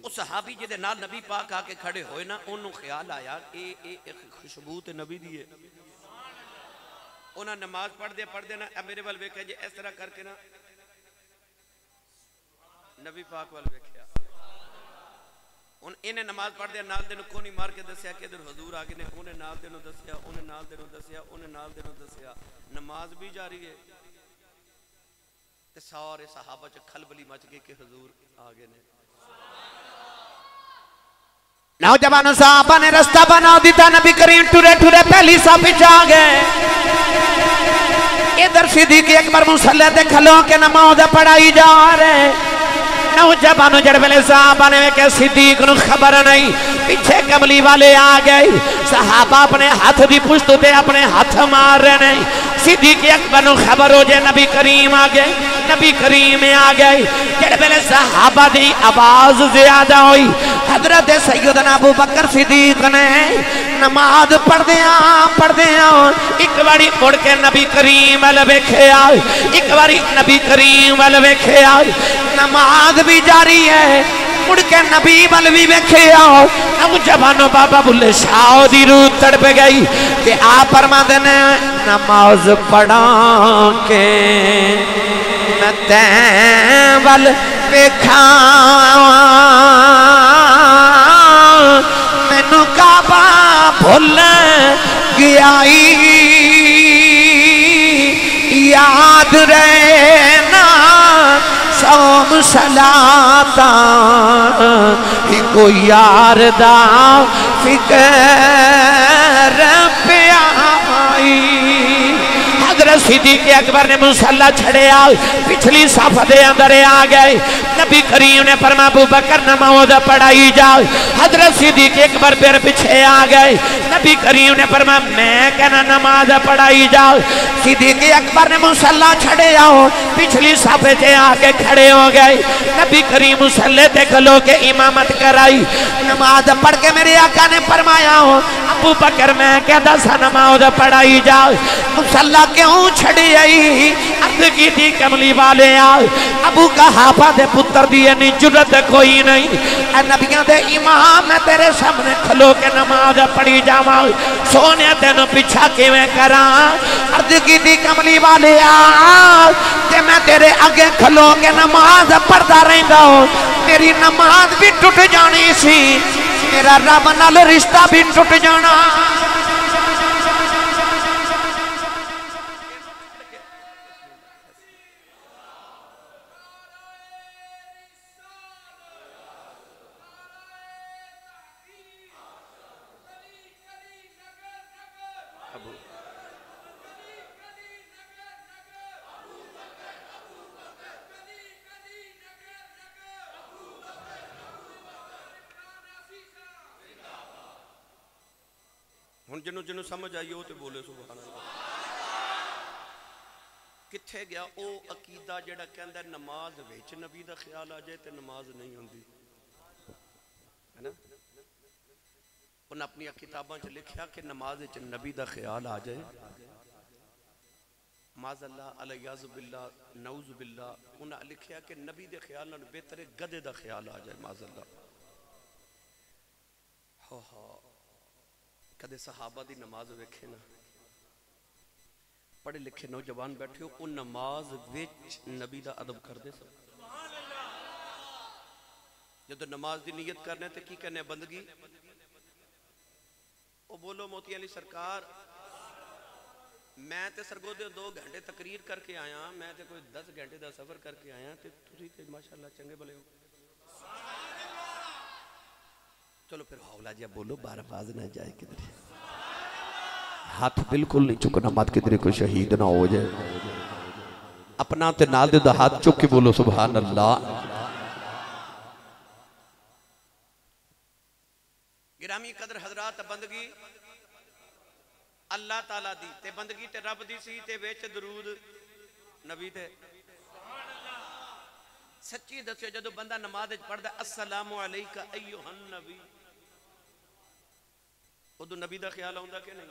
उस सहाबी जिहदे नाल नबी पाक आके खड़े होए ना ओनू ख्याल आया ए एक खुशबू ते नबी दी है। उन्हें नमाज पढ़दे पढ़दे ना मेरे वाल वेख्या जे इस तरह करके ना नबी पाक वाल वेख्या। हुण इन्हें नमाज पढ़दे नाल दे नूं कोनी मार के दस्या कि इधर हुजूर आ गए ने। उन्हें नाल दे नूं दस्या, उन्हें नाल दे नूं दस्या, उन्हें नाल दे नूं दस्या। नमाज भी जारी है ते सारे सहाबा च खलबली मच गई कि हुजूर आ गए ने। नौजवान साहबा ने रास्ता बना दिता। नबी करीम टुरे टुरे पहली साफ आ गए। इधर सिद्दीक अकबर मुसल्ले ते खलो के नमाज पढ़ाई जा रहे। नौजवान जड़ वेले साहबा ने के सिद्दीक नु खबर नहीं, पीछे कमली वाले आ गए। सहाबा अपने हाथ दी पुश्त ते अपने हाथ मार रहे नहीं। सिद्दीक अकबर नु खबर हो जे नबी करीम आ गए, नबी करीम आ गए। जड़ वेले सहाबा दी आवाज ज्यादा हुई। हजरत सैयदना अबू बकर सिद्दीक ने नमाज पढ़दिया एक बारी मुड़ के नबी करीम वाल वेख्या, एक बारी नबी करीम वाल वेख्या। नमाज भी जारी है, मुड़ के नबी वाल भी वेख्या। नौजवानों बाबा बुल्ले शाह दी रूह तड़प गई कि आप फरमाते ने नमाज पढ़ा के मैं तैं वाल वेखा, मैनू काबा भुल गया याद रहना सोम सलाता कोई यार दा फिकर प्याई। हजरत सिद्दीक अकबर ने मुसल्ला छड़िया, पिछली साफ दे अंदर आ गए। नबी करीम ने फरमाया अबू बकर नमाज पढ़ाई जाओ। हजरत सिद्दीक अकबर फिर पीछे आ गए। नबी करीम ने फरमाया मैं कहना नमाज पढ़ाई जाओ। सिद्दीक अकबर ने मुसल्ला छड़े आओ, पिछली साफ से आके खड़े हो गए। नबी करीम मुसल्ले ते खलो के इमामत कराई। नमाज पढ़ के मेरे आका ने फरमाया अबू बकर मैं कहता सा नमाज पढ़ाई जाओ। मुसल्ला क्यों छड़ी आई? अर्ज की थी कमली वाले आओ। अबू कहाफा दे पुत्र दी इन्नी जुर्रत कोई नहीं। नबियां दे इमाम मैं तेरे सामने खलो के नमाज पढ़ी जावा, सोने तेन पिछा किवें करा? अर्ज की थी कमली वाले आओ ते मैं तेरे अगे खलो के नमाज पढ़ता रहता हूं, मेरी नमाज भी टूट जानी सी, मेरा रब नाल रिश्ता भी टूट जाना। हुण जिन्हों जिन्हों समझ आई वो तो बोले सुभान अल्लाह। किथे गया वो अकीदा जिहड़ा कहंदा नमाज विच नबी दा ख्याल आ जाए तो नमाज नहीं होंदी है ना। उन्हें अपनी किताबों च लिखा कि नमाज च नबी दा ख्याल आ जाए माज़अल्लाह अलयाज़ु बिल्लाह नऊज़ु बिल्लाह। उन्हें लिखा कि नबी दे ख्याल नाल बेहतर है गधे दा ख्याल आ जाए माज़अल्लाह। हो कदे सहाबा दी नमाज वेखे ना, पढ़े लिखे नौजवान बैठे हो वो नमाज विच नबी दा अदब करते सब। जो नमाज की नीयत करने तो की कहने बंदगी वो बोलो मोती अली सरकार मैं तो सरगोदे 2 घंटे तकरीर करके आया, मैं तो कोई 10 घंटे का सफर करके आया तो तुसी ते माशाअल्लाह चंगे भले हो। चलो फिर हौला जिहा बोलो बार आवाज ना जाए किधर। हाथ बिल्कुल नहीं चुकना मत किधरे कोई शहीद ना हो जाए। अपना ते नाल दे दा हाथ चुक के बोलो सुभान अल्लाह। गिरामी कदर हजरात बंदगी अल्लाह ताला दी ते बंदगी ते रब दी सी ते विच दरूद नबी ते। सच्ची दस्यो जदों बंदा नमाज पढ़दा अस्सलामु अलैका अय्युहन नबी उदों नबी दा ख्याल आउंदा कि नहीं।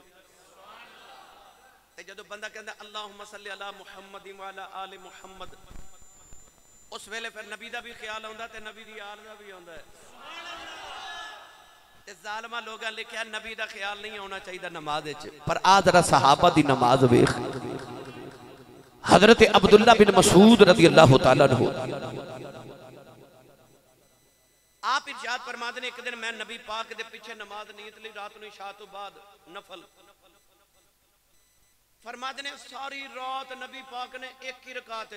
ते जदों बंदा कहंदा अल्लाहुम्मा सल्ली अला मुहम्मद व अला आले मुहम्मद उस वेले फिर नबी दा भी ख्याल आउंदा ते नबी दी आल दा भी आउंदा है। जालमा लोग लिखा नबी का ख्याल नहीं होना चाहिए नमाज पर आ जरा सहाबा दी नमाज वेख। हजरत अब्दुल्ला बिन मसूद रज़ी अल्लाह तआला अन्हु आप इरशाद फरमाते ने एक दिन मैं नबी पाक दे पीछे नमाज नीयत ली रात नूं इशा तो बाद नफल फरमाते ने सारी रात नबी पाक ने एक ही रकात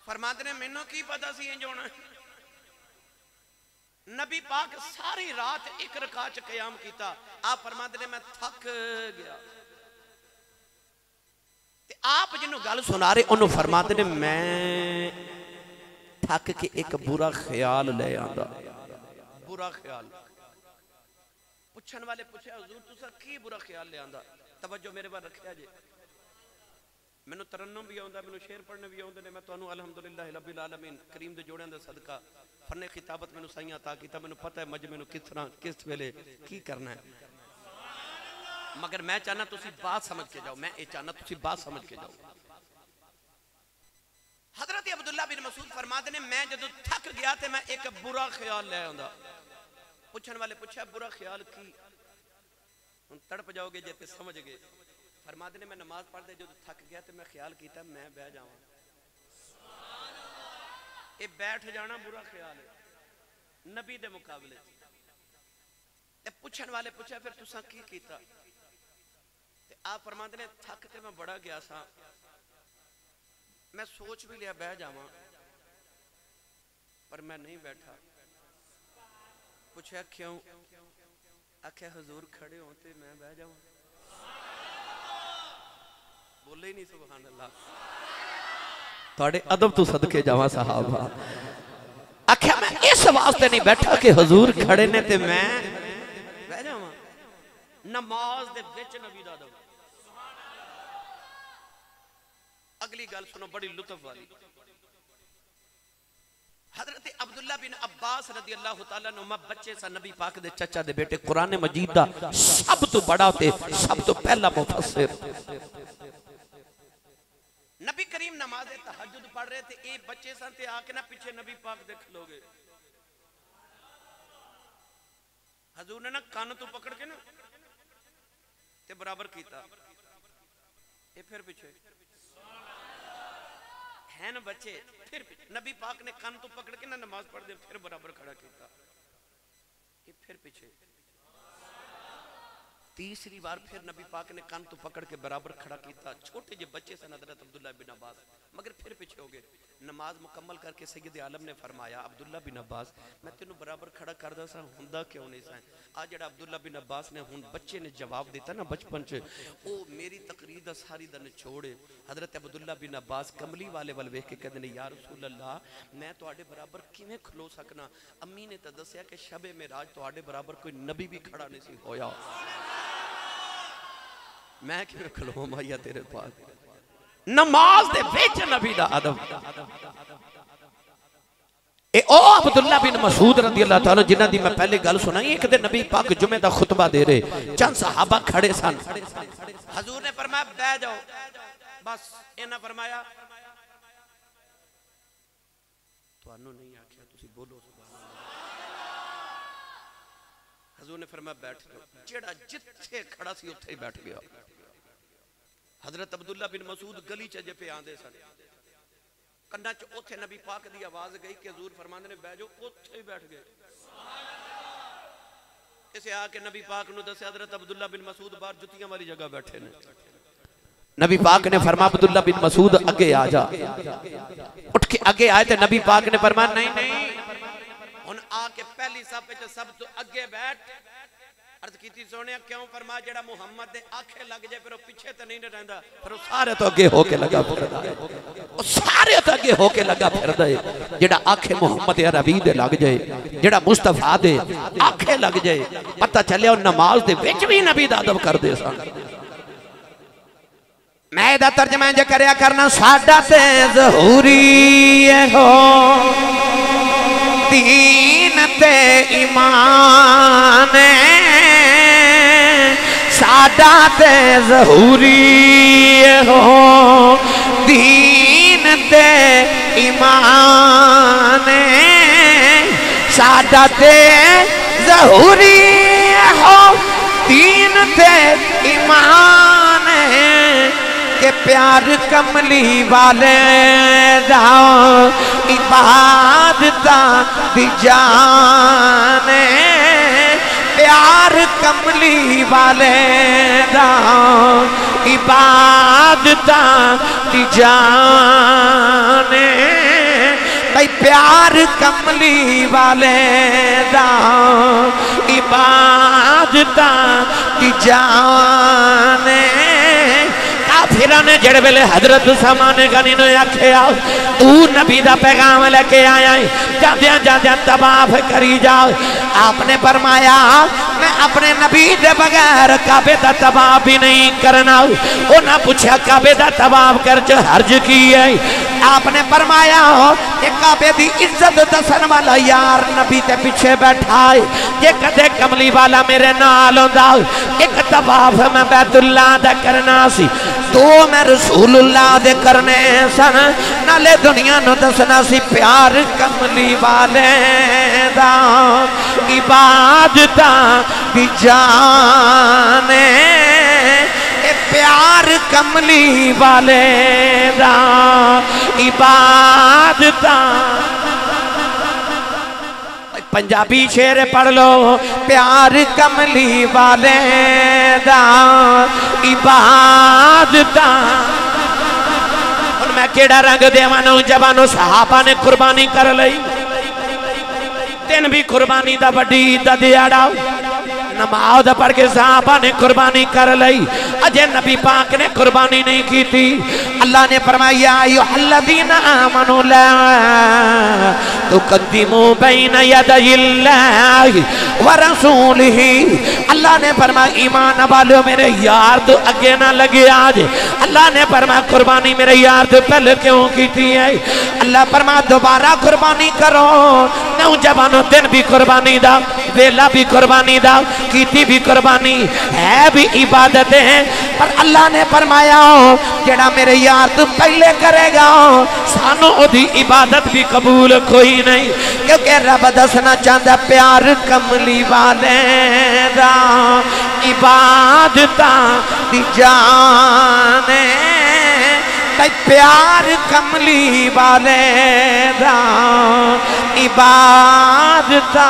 फरमाते ने मैनू की पता सी इंज होना। नबी पाक सारी रात एक रकात च क़याम किया। आप फरमाते ने मैं थक गया ते आप जिन्हों गल सुना रहे उन्होंने फरमाते ने मैं थक के एक बुरा ख्याल ले आंदा। बुरा ख्याल पुछन वाले पूछे हुजूर तुसा की बुरा ख्याल ले आंदा। तवज्जो मेरे बार रखिया जे मैनू तरन्नुम भी आउंदा मैनू शेर पढ़ने भी आउंदे ने। मैं तुहानू अल्हम्दुलिल्लाह रब्बिल आलमीन करीम दे जोड़ियां दा सदका फन्ने खिताबत मैनू साईं अता कीता। मैनू पता है मजमे नू किस तरह किस वेले की करना है। मगर मैं चाहना तुसी बात समझ के जाओ। मैं ये चाहना तुसी बात समझ के जाओ। हजरत अब्दुल्ला बिन मसूद फरमाते ने मैं जदों थक गया तो मैं एक बुरा ख्याल ले आंदा। पुछन वाले पूछा बुरा ख्याल की हुण तड़प जाओगे जे ते समझ गए। फरमाते ने मैं नमाज पढ़ते जो थक गया तो मैं ख्याल किया मैं बह जावां। ये बैठ जाना बुरा ख्याल है नबी दे मुकाबले। पुछन वाले पूछा फिर तुसा की कीता। आप फरमाते ने थक के मैं बड़ा गया सा मैं सोच भी लिया बह जावां पर मैं नहीं बैठा। पूछा क्यों? आख्या हुजूर खड़े हो ते मैं बह जाऊं। बोले ही नहीं सुभान अल्लाह। थोड़े अदब तो सदके जावा साहबा। आख्या मैं इस वास्ते नहीं बैठा कि हुजूर खड़े ने ते मैं बह जावां। नमाज दे विच नबी दा अदब। अगली गल सुनो बड़ी लुत्फ वाली। हजरत अब्दुल्ला बिन अब्बास रज़ी अल्लाह तआला अन्हुमा बच्चे सा नबी पाक दे चचा दे बेटे कुरान मजीद दा सब तो बड़ा ते सब तो पहला मुफस्सिर। नबी करीम नमाज तहज्जुद पढ़ रहे थे। ये बच्चे सन ते आके ना पीछे नबी पाक देख लोगे। हजूर ने ना कान तो पकड़ के ना ते बराबर कीता। ये फिर पीछे है ना बच्चे फिर नबी पाक ने कान तो पकड़ के ना नमाज पढ़ दे फिर बराबर खड़ा किया। ये फिर पीछे तीसरी बार फिर नबी पाक ने कान तो पकड़ के बराबर खड़ा किया। छोटे जे बच्चे सन हज़रत अब्दुल्ला बिन अब्बास, मगर फिर पीछे हो गए। नमाज मुकम्मल करके सैयद आलम ने फरमाया, अब्दुल्ला बिन अब्बास मैं तेनों बराबर खड़ा करदा सा, हुंदा क्यों नहीं सा? आज जेड़ा अब्दुल्ला बिन अब्बास ने हुन बच्चे ने जवाब दिता ना बचपन च, ओ मेरी तकरीर दा सारी दा निचोड़। हज़रत अब्दुल्ला बिन अब्बास कमली वाले वल वेख के कहते ने, या रसूल अल्लाह मैं तुहाडे बराबर किवें खलो सकना? अम्मी ने तो दस्सिया कि शबे मेराज तुहाडे बराबर कोई नबी भी खड़ा नहीं सी होया, मैं किवें खलोवां माया तेरे पास? नमाज दे विच नबी दा अदब। ए ओ अब्दुल्ला बिन मसूद रज़ी अल्लाह तआला जिन्हां दी मैं पहले गल सुनाई। एक दिन नबी पाक जुमे दा खुतबा दे रहे, चंद सहाबा खड़े सन। हजूर ने फरमाया बैठ जाओ, बस इन्हां फरमाया तुहानू नहीं आख्या तुसी बोलो सुभान अल्लाह। हजूर ने फरमाया बैठ जाओ, जेड़ा जिथे खड़ा सी उत्थे ही बैठ गया। हजरत अब्दुल्ला बिन मसूद गली च जे पे आंदे सन, कन्ना च उथे नबी पाक दी आवाज गई कि हजूर फरमांदे ने बैठ जाओ, उथे ही बैठ गए। इसे आके नबी पाक नु दस्या हजरत अब्दुल्ला बिन मसूद बाहर जुतियां वाली जगह बैठे ने। नबी पाक ने फरमाया अब्दुल्ला बिन मसूद आगे आ जा। उठ के आगे आए थे नबी पाक ने फरमाया नहीं नहीं, हुन आके पहली सफ च सब तो आगे बैठ। अर्ज की सोने क्यों? फरमाया जेड़ा मुहम्मद दे आखे लग जाए फिर पीछे तो नहीं रहंदा, फिर सारे तो अगे होके लगा फिरदा है, सारे तो अगे होके लगा फिरदा है। जेड़ा आखे मुहम्मद अरबी दे लग जाए, जेड़ा मुस्तफा दे आखे लग जाए, पता चलिया नमाज दे विच भी नबी दा अदब करदे सन। मैं इहदा तर्जमा इंज करया करना, साडा ते ज़हूरी हो दीन ते ईमान, साडा ते ज़हूरी हो दीन ते ईमान, साडा ते ज़हूरी हो दीन ते ईमान, के प्यार कमली वाले दा इबादता दी जान, प्यार कमली वाले दा इबादता दी जान, भाई प्यार कमली वाले दा इबादता दी जान। काफिरा ने जड़ वेले हजरत उसामा ने गनी ने आख्या तू नबी दा पैगाम लेके आया है, जांदियां जांदियां तवाफ करी जाओ। आपने फरमाया मैं अपने नबी दे बगैर काबे दा तवाफ भी नहीं करना। उन्हें पूछा काबे दा तवाफ कर च हर्ज की है? आपने फरमाया ये काबे दी इज्जत दसन वाला यार नबी ते पीछे बैठा है, जे कदे कमली वाला मेरे नाल होंदा एक तवाफ मैं बैतुल्लाह दा करना सी, दो मैं रसूलुल्लाह दे करने सन, नाले दुनिया नु दसना सी प्यार कमली वाले दा इबादता दी जान, प्यार कमली वाले दा इबादता। पंजाबी शेर पढ़ लो, प्यार कमली वाले दा इबादता। मैं केड़ा रंग देवा नौजवानों, सहाबा ने कुर्बानी कर लई, दिन भी कुर्बानी दा वड्डी दा दिहाड़ा, नमाज पढ़ के सहाबा ने कुर्बानी कर लई, अजय नबी पाक ने कुर्बानी नहीं की थी। अल्लाह ने फरमाया अय्युहल्लज़ीना आमनू ला तुक़द्दिमू बैना यदयिल्लाहि व रसूलिही। अल्लाह ने फरमाया ईमान वालों मेरे यार तो आगे ना लगे आज। अल्लाह ने फरमाया कुर्बानी मेरे यार तो पहले क्यों की थी है? अल्लाह फरमाया दोबारा कुर्बानी करो। नौजवानों दिन भी कुर्बानी दा, वेला भी कुर्बानी दा, कीती भी कुर्बानी है भी इबादत है, पर अल्लाह ने फरमाया जेड़ा मेरे यार तू पहले करेगा सानू ओदी इबादत भी कबूल कोई नहीं, क्योंकि रब दसना चाहता प्यार कमली वाले दा इबादता दी जान, प्यार कमली वाले दा इबादता।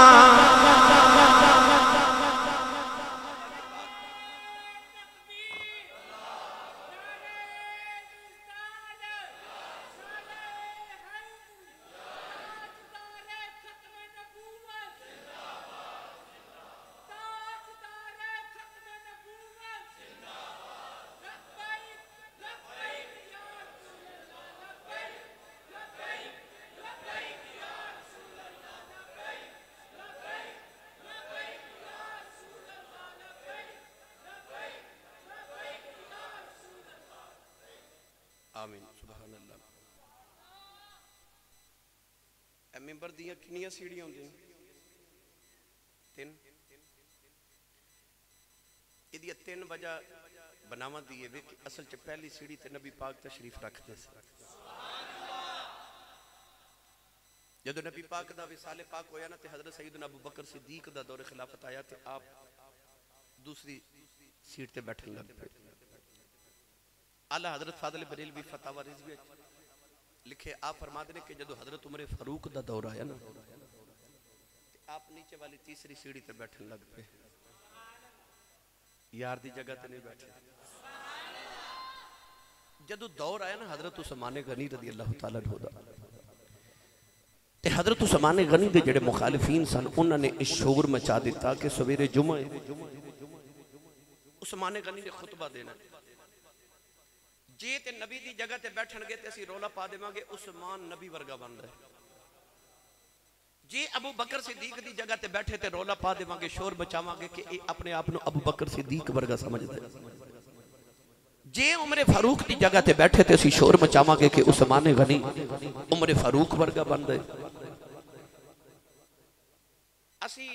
आमीन सुभान अल्लाह। मिंबर दियां कितनी सीढ़ियां होंदियां? 3। ये 3 वजह बनावा दी है कि असल च पहली सीढ़ी ते नबी पाक तशरीफ रखते थे। जदों नबी पाक दा विसाले पाक होया ना ते हजरत सैयदना अबू बकर सिद्दीक दा दौरे खिलाफत आया ते आप दूसरी सीट ते बैठने लग पे। आला हजरत फादिल बरेलवी फतावा रिजवी लिखे आप फरमाते हैं कि जदों हजरत उमर फारूक दा दौर आया ना आप नीचे वाली तीसरी सीढ़ी ते बैठने लग पे। यार दी जगह ते नहीं बैठे। जदों दौर आया ना हजरत उस्मान गनी रज़ी अल्लाह तआला अन्हु दा ते हजरत उस्मान गनी दे जेड़े मुखालिफीन सन उन्होंने इस शोर मचा दिता कि सवेरे जुमा उस्मान गनी ने खुतबा देना जे ते नबी दी जगह ते बैठणगे ते असीं रौला पा देवांगे उस्मान नबी वर्गा बन रहा है। जे अबू बकर सिद्दीक दी जगह ते बैठे ते रौला पा देवांगे शोर मचावांगे कि ये अपने आप को अबू बकर सिद्दीक वर्गा समझदा है। जे उमर फारूक की जगह ते बैठे ते असीं शोर मचावांगे कि उस्मान गनी उमर फारूक वर्गा बन रहे। असीं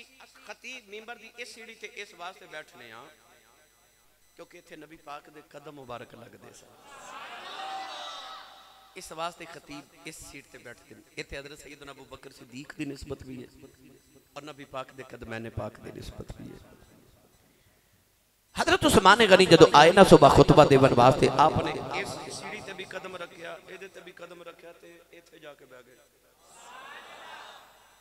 खतीब मिंबर दी इस सीढ़ी ते इस वास्ते बैठने हां क्योंकि इत्थे नबी पाक दे कदम मुबारक लगदे सन। इस वास्ते खतीब इस सीट ते बैठते हैं। इत्थे हज़रत सैयदना अबू बकर सिद्दीक दी निस्बत भी है और नबी पाक दे कदमैन पाक दी निस्बत भी है। हजरत उस्मान गनी जदों आए ना सुबह खुतबा देवन वास्ते आपने इस सीढ़ी ते भी कदम रखया इहदे ते भी कदम रखया ते इत्थे जाके बैठ गए।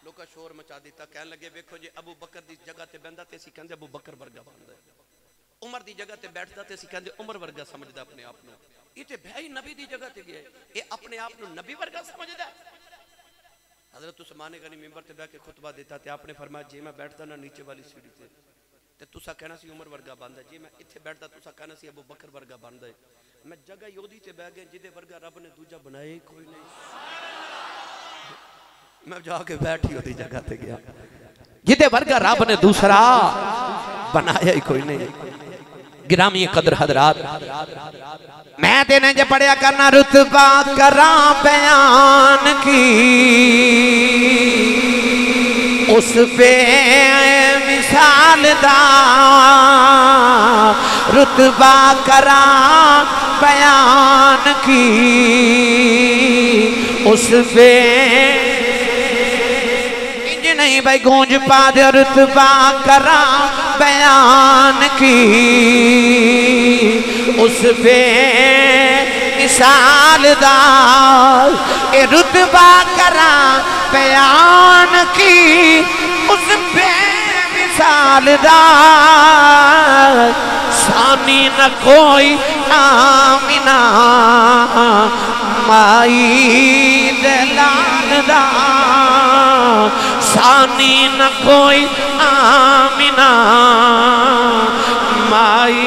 लोका शोर मचा दिता कहन लगे वेखो जे अबू बकर दी जगह ते बंदा ते असीं कहंदे अबू बकर वर्गा बनदा है। उमर दी जगह ते बैठदा ते असीं कहंदे उमर वर्गा समझदा अपने आप को। ये ते भाई नबी दी जगह ते गया ये अपने आप को नबी वर्गा समझदा। हजरत उस्मान गनी मिंबर ते बैठ के खुतबा देता ते आपने फरमाया जे मैं बैठदा ना नीचे वाली सीढ़ी ते तुसा कहना सी उमर वर्गा बनदा जे मैं इत्थे बैठदा तुसा कहना सी अबू बकर वर्गा बनदा है। मैं जगह योदी ते बैठ गया जिदे वर्गा रब ने दूजा बनाया ही कोई नहीं। मैं जाके बैठी ओदी जगह ते गया जिदे वर्गा रब ने दूसरा बनाया ही कोई नहीं। गिरामी कदर हजरात मैं तेने जे पढ़िया करना रुतबा करा बयान की उस पे मिसाल दा रुतबा करा बयान की उस पे इंज नहीं भाई गूंज पा दे रुतबा करा बयान की उस पे मिसाल दार ए रुतबा करा बयान की उस पे मिसाल दार सानी न कोई आमिना माई दलाल दा सानी न कोई आमिना माई।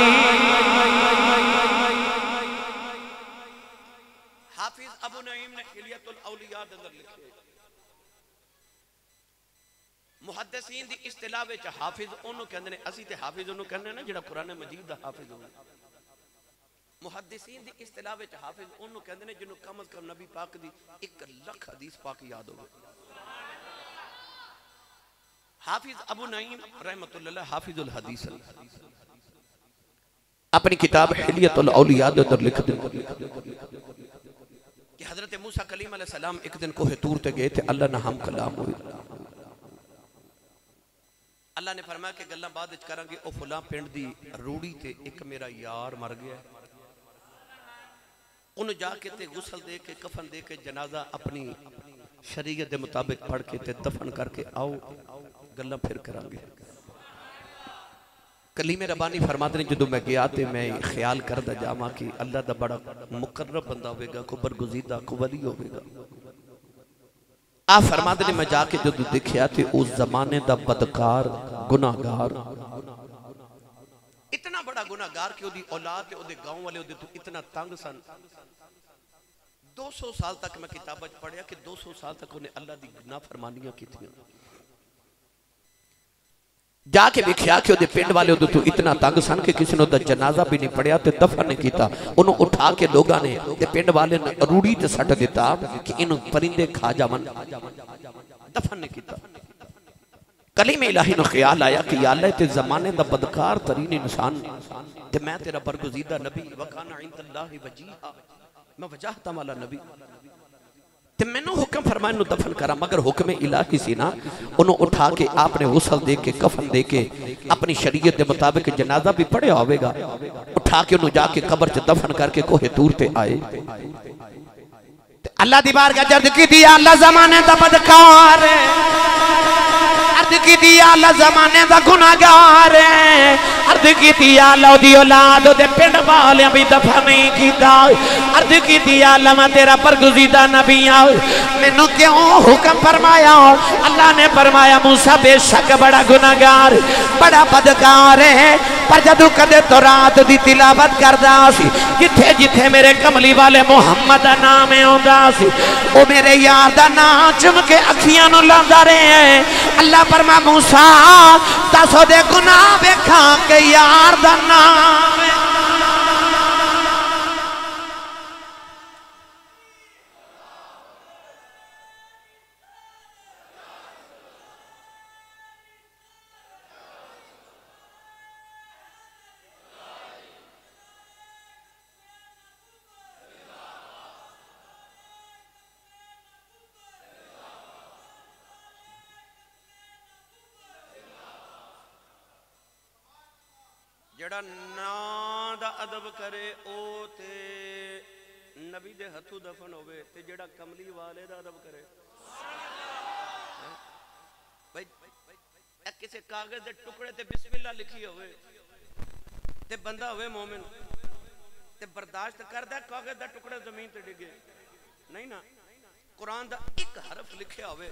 हाफिज अबू नईम ने हिलियतुल औलिया दे अंदर लिखे मुहद्दिसीन दी इस्तिलाह विच हाफिज ओनू कहंदे ने असी ते हाफिज ओनू कहंदे ना जेड़ा कुरान मजीद दा हाफिज होवे। मुहद्दिसीन दी इस्तिलाह विच हाफिज ओनू कहंदे ने जिन्नू कम अज कम नबी पाक दी 1 लाख हदीस पाक याद होवे। हाफिज अबू नईम रहमतुल्लाह हाफिजुल हदीस अपनी किताब हिलियतुल औलिया दे अंदर लिख दे कि हजरत मूसा कलीम अलैहि सलाम एक दिन कोहे तूर ते गए थे अल्लाह ना हम कलाम हुए। अल्लाह ने फरमाया कि गल्लां बाद विच करांगे ओ फलां पिंड दी रूड़ी ते एक मेरा यार मर गया उन्हें जाके ते गुसल दे के कफन दे के जनाजा अपनी शरीयत के मुताबिक पढ़ के ते दफन करके आओ गल्लां फिर करांगे। कलीमे रबानी फरमाते हैं जो मैं गया तो मैं ख्याल करदा जावां कि अल्लाह दा बड़ा मुकर्रब बंदा होगा को बरगुजीदा को वली होगा। आ फरमाते हैं मैं जाके जो देखा तो उस जमाने दा बदकार गुनाहगार इतना बड़ा गुनाहगार कि ओदी औलाद ते ओदे गांव वाले ओदे तो इतना तंग सन। 200 साल तक मैं किताब पढ़िया कि 200 साल तक उन्हें अल्लाह दी नाफरमानियां कीतियां। जाके वेख्या कि उहदे पिंड वाले उहदे तो इतना तंग सन कि किसी ने उहदा जनाजा भी नहीं पढ़िया ते दफन नहीं किया। उन्होंने उठा के लोगों ने ते पिंड वाले ने रूढ़ी ते सट दिता कि इन्हू परिंदे खा जावन, दफन नहीं किया। कलीमे इलाही नु ख्याल आया कि या अल्लाह ते जमाने दा बदकार तरीन इंसान ते मैं तेरा बरगुज़ीदा नबी वकाना इंदल्लाहि वजीहा, मैं वजाहता वाला नबी ते मैनू हुक्म फरमाया नु दफन करा। मगर हुक्म इलाही सी ना, उन्होंने उठा के आपने गुस्ल दे के कफन दे के अपनी शरीयत के मुताबिक जनाजा भी पढ़िया होगा, उठा के उन्होंने जाके कब्र च दफन करके कोहे तूर ते आए। अल्लाह दी बारगाह जर्द की दिया अल्लाह जमाने दा बदकार अर्द की दिया अल्लाह जमाने दा गुनाहगार अर्द की दिया अल्लाह दी औलाद दे पिंड वाले भी दफन नहीं कीता। अर्द की दिया अल्लाह मैं तेरा बरगुज़ीदा नबी आ, मैनू क्यों हुक्म फरमाया? अल्लाह ने फरमाया मूसा बेशक बड़ा गुनाहगार बड़ा बदकार है, पर जदू कदे तो रात दी तिलावत करदा सी जिथे जिथे मेरे कमली वाले मुहम्मद दा नाम आउंदा सी ओ मेरे यार दा नाम चुम के अखियां नु लांदा रहे। अल्लाह फरमा मूसा दस ओदे गुनाह वेखां के यार दा नाम जड़ा ना दा अदब करे ओ ते नबी दे हथों दफन होवे ते जड़ा कमली वाले दा अदब करे भाई किसी कागज दे टुकड़े ते बिस्मिल्लाह लिखी होवे ते बंदा होवे मोमिन ते बर्दाश्त करदा कागज दा टुकड़ा जमीन ते डिगे नहीं ना। कुरान दा एक हरफ लिखिया होवे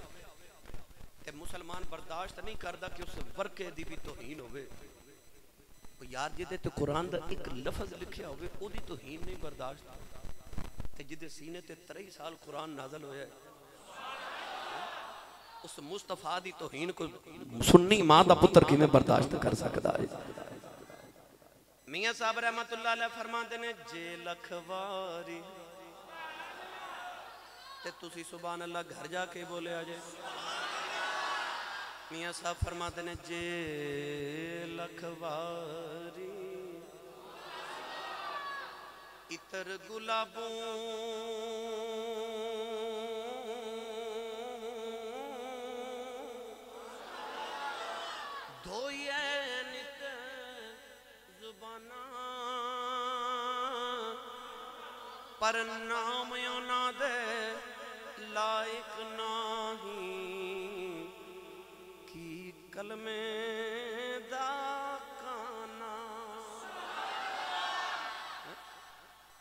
ते मुसलमान बर्दाश्त नहीं करदा कि उस वर्के दी भी तौहीन होवे। यार जिदे तो कुरान दा एक लफ्ज लिखिया होवे ओदी तौहीन नहीं बर्दाश्त ते जिदे सीने ते 23 साल कुरान नाज़िल होया उस मुस्तफा दी तौहीन को सुन्नी मां दा पुत्र किवें बर्दाश्त कर सकदा है? मियां साहब रहमतुल्लाह अलैह फरमाते ने जे लखवारी ते तुसी सुभान अल्लाह घर जाके बोले आ जाए। मियां साहब फरमाते ने जे लखवारी इतर गुलाबों धोइए नित जुबाना पर नाम ना दे लायक नाही कलमे दा काना।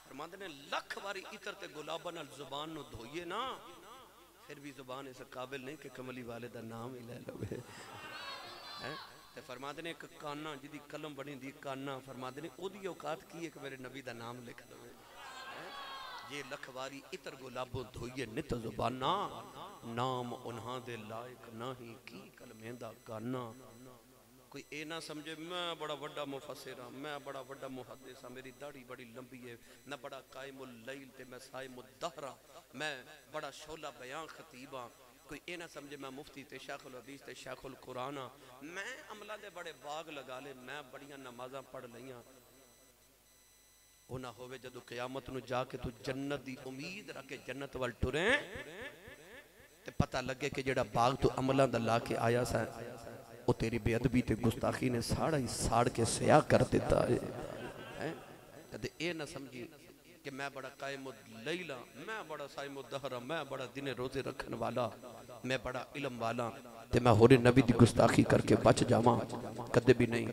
फरमाते ने लख बारी इतर ते गुलाबा नाल जुबान नु धोइए ना फिर भी जुबान इस काबिल नहीं कि कमली वाले दा नाम ही ले लवे हैं। ते फरमाते ने एक काना जिदी कलम बनी दी काना फरमाते ने ओदी औकात की है कि मेरे नबी दा नाम लिख लवे। ये लखवारी इतर गुलाबो धोइए नित जुबाना नाम उन्हां दे लायक नहीं की कलमे दा काना। कोई ए ना समझे मैं बड़ा बड़ा मुफस्सिर हां, मैं बड़ा बड़ा मुहद्दिस हां, मेरी दाढ़ी बड़ी लंबी है, मैं बड़ा कायमुल लैल ते मैं साइमुद दहरा, मैं बड़ा शोला बयां खतीब हां। कोई ए ना समझे मैं मुफ्ती ते शेखुल हदीस ते शेखुल कुरान हां, मैं अमला दे बड़े बाग लगा ले, मैं बड़ियां नमाज़ां पढ़ लईयां। ओ ना होवे जदों क़यामत नूं जाके तू जन्नत दी उम्मीद रख के जन्नत वल टुरे ते पता लगे कि जेड़ा बाग तू अमलां दा ला के आया सा ओ तेरी बेअदबी ते गुस्ताखी ने साड़ा ही साड़ के स्याह कर देता है। कदे ए ना समझी कि मैं बड़ा कायमुद लैला, मैं बड़ा साइमुद दहरा, मैं बड़ा दिन रोजे रखने वाला, मैं बड़ा इल्म वाला ते मैं होरे नबी दी गुस्ताखी करके बच जावां, कदे भी नहीं।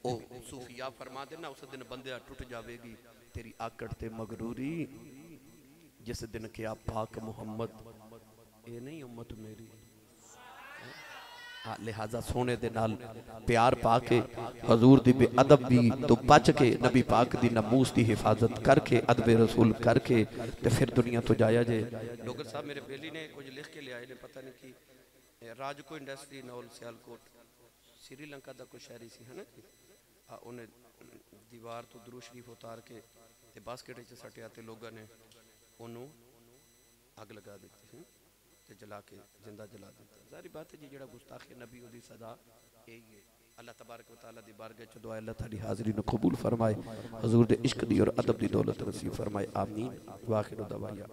ओ सूफिया फरमा देना उस दिन बंदे टूट जावेगी तेरी आकड़ ते मगरूरी जिस दिन के आप पाक मोहम्मद ये नहीं उम्मत मेरी। लिहाजा सोने दे नाल प्यार पा के हजूर दी बेअदब भी तो बच के नबी पाक दी नमूस दी हिफाजत करके अदब रसूल करके ते फिर दुनिया तो जाया जे। डॉक्टर साहब मेरे बेली ने कुछ लिख के ले आए ने, पता नहीं कि राजको इंडस्ट्री नौल सियालकोट श्रीलंका का कोई शहरी सी है ना, उन्हें दीवार तो दुरूद शरीफ उतार के ते बास्केट च सटिया ते लोगों ने उन्होंने अग लगा दी ते जला के जिंदा जला दिता। सारी बात है जी, जो गुस्ताखे नबी उदी सदा यही है। अल्लाह तबारक व तआला दी बारगाह च दुआ अल्लाह ताली हाज़री न कबूल फरमाए, हुजूर दे इश्क दी और अदब दी दौलत नसीब फरमाए। आमीन। वाखिर दवाया।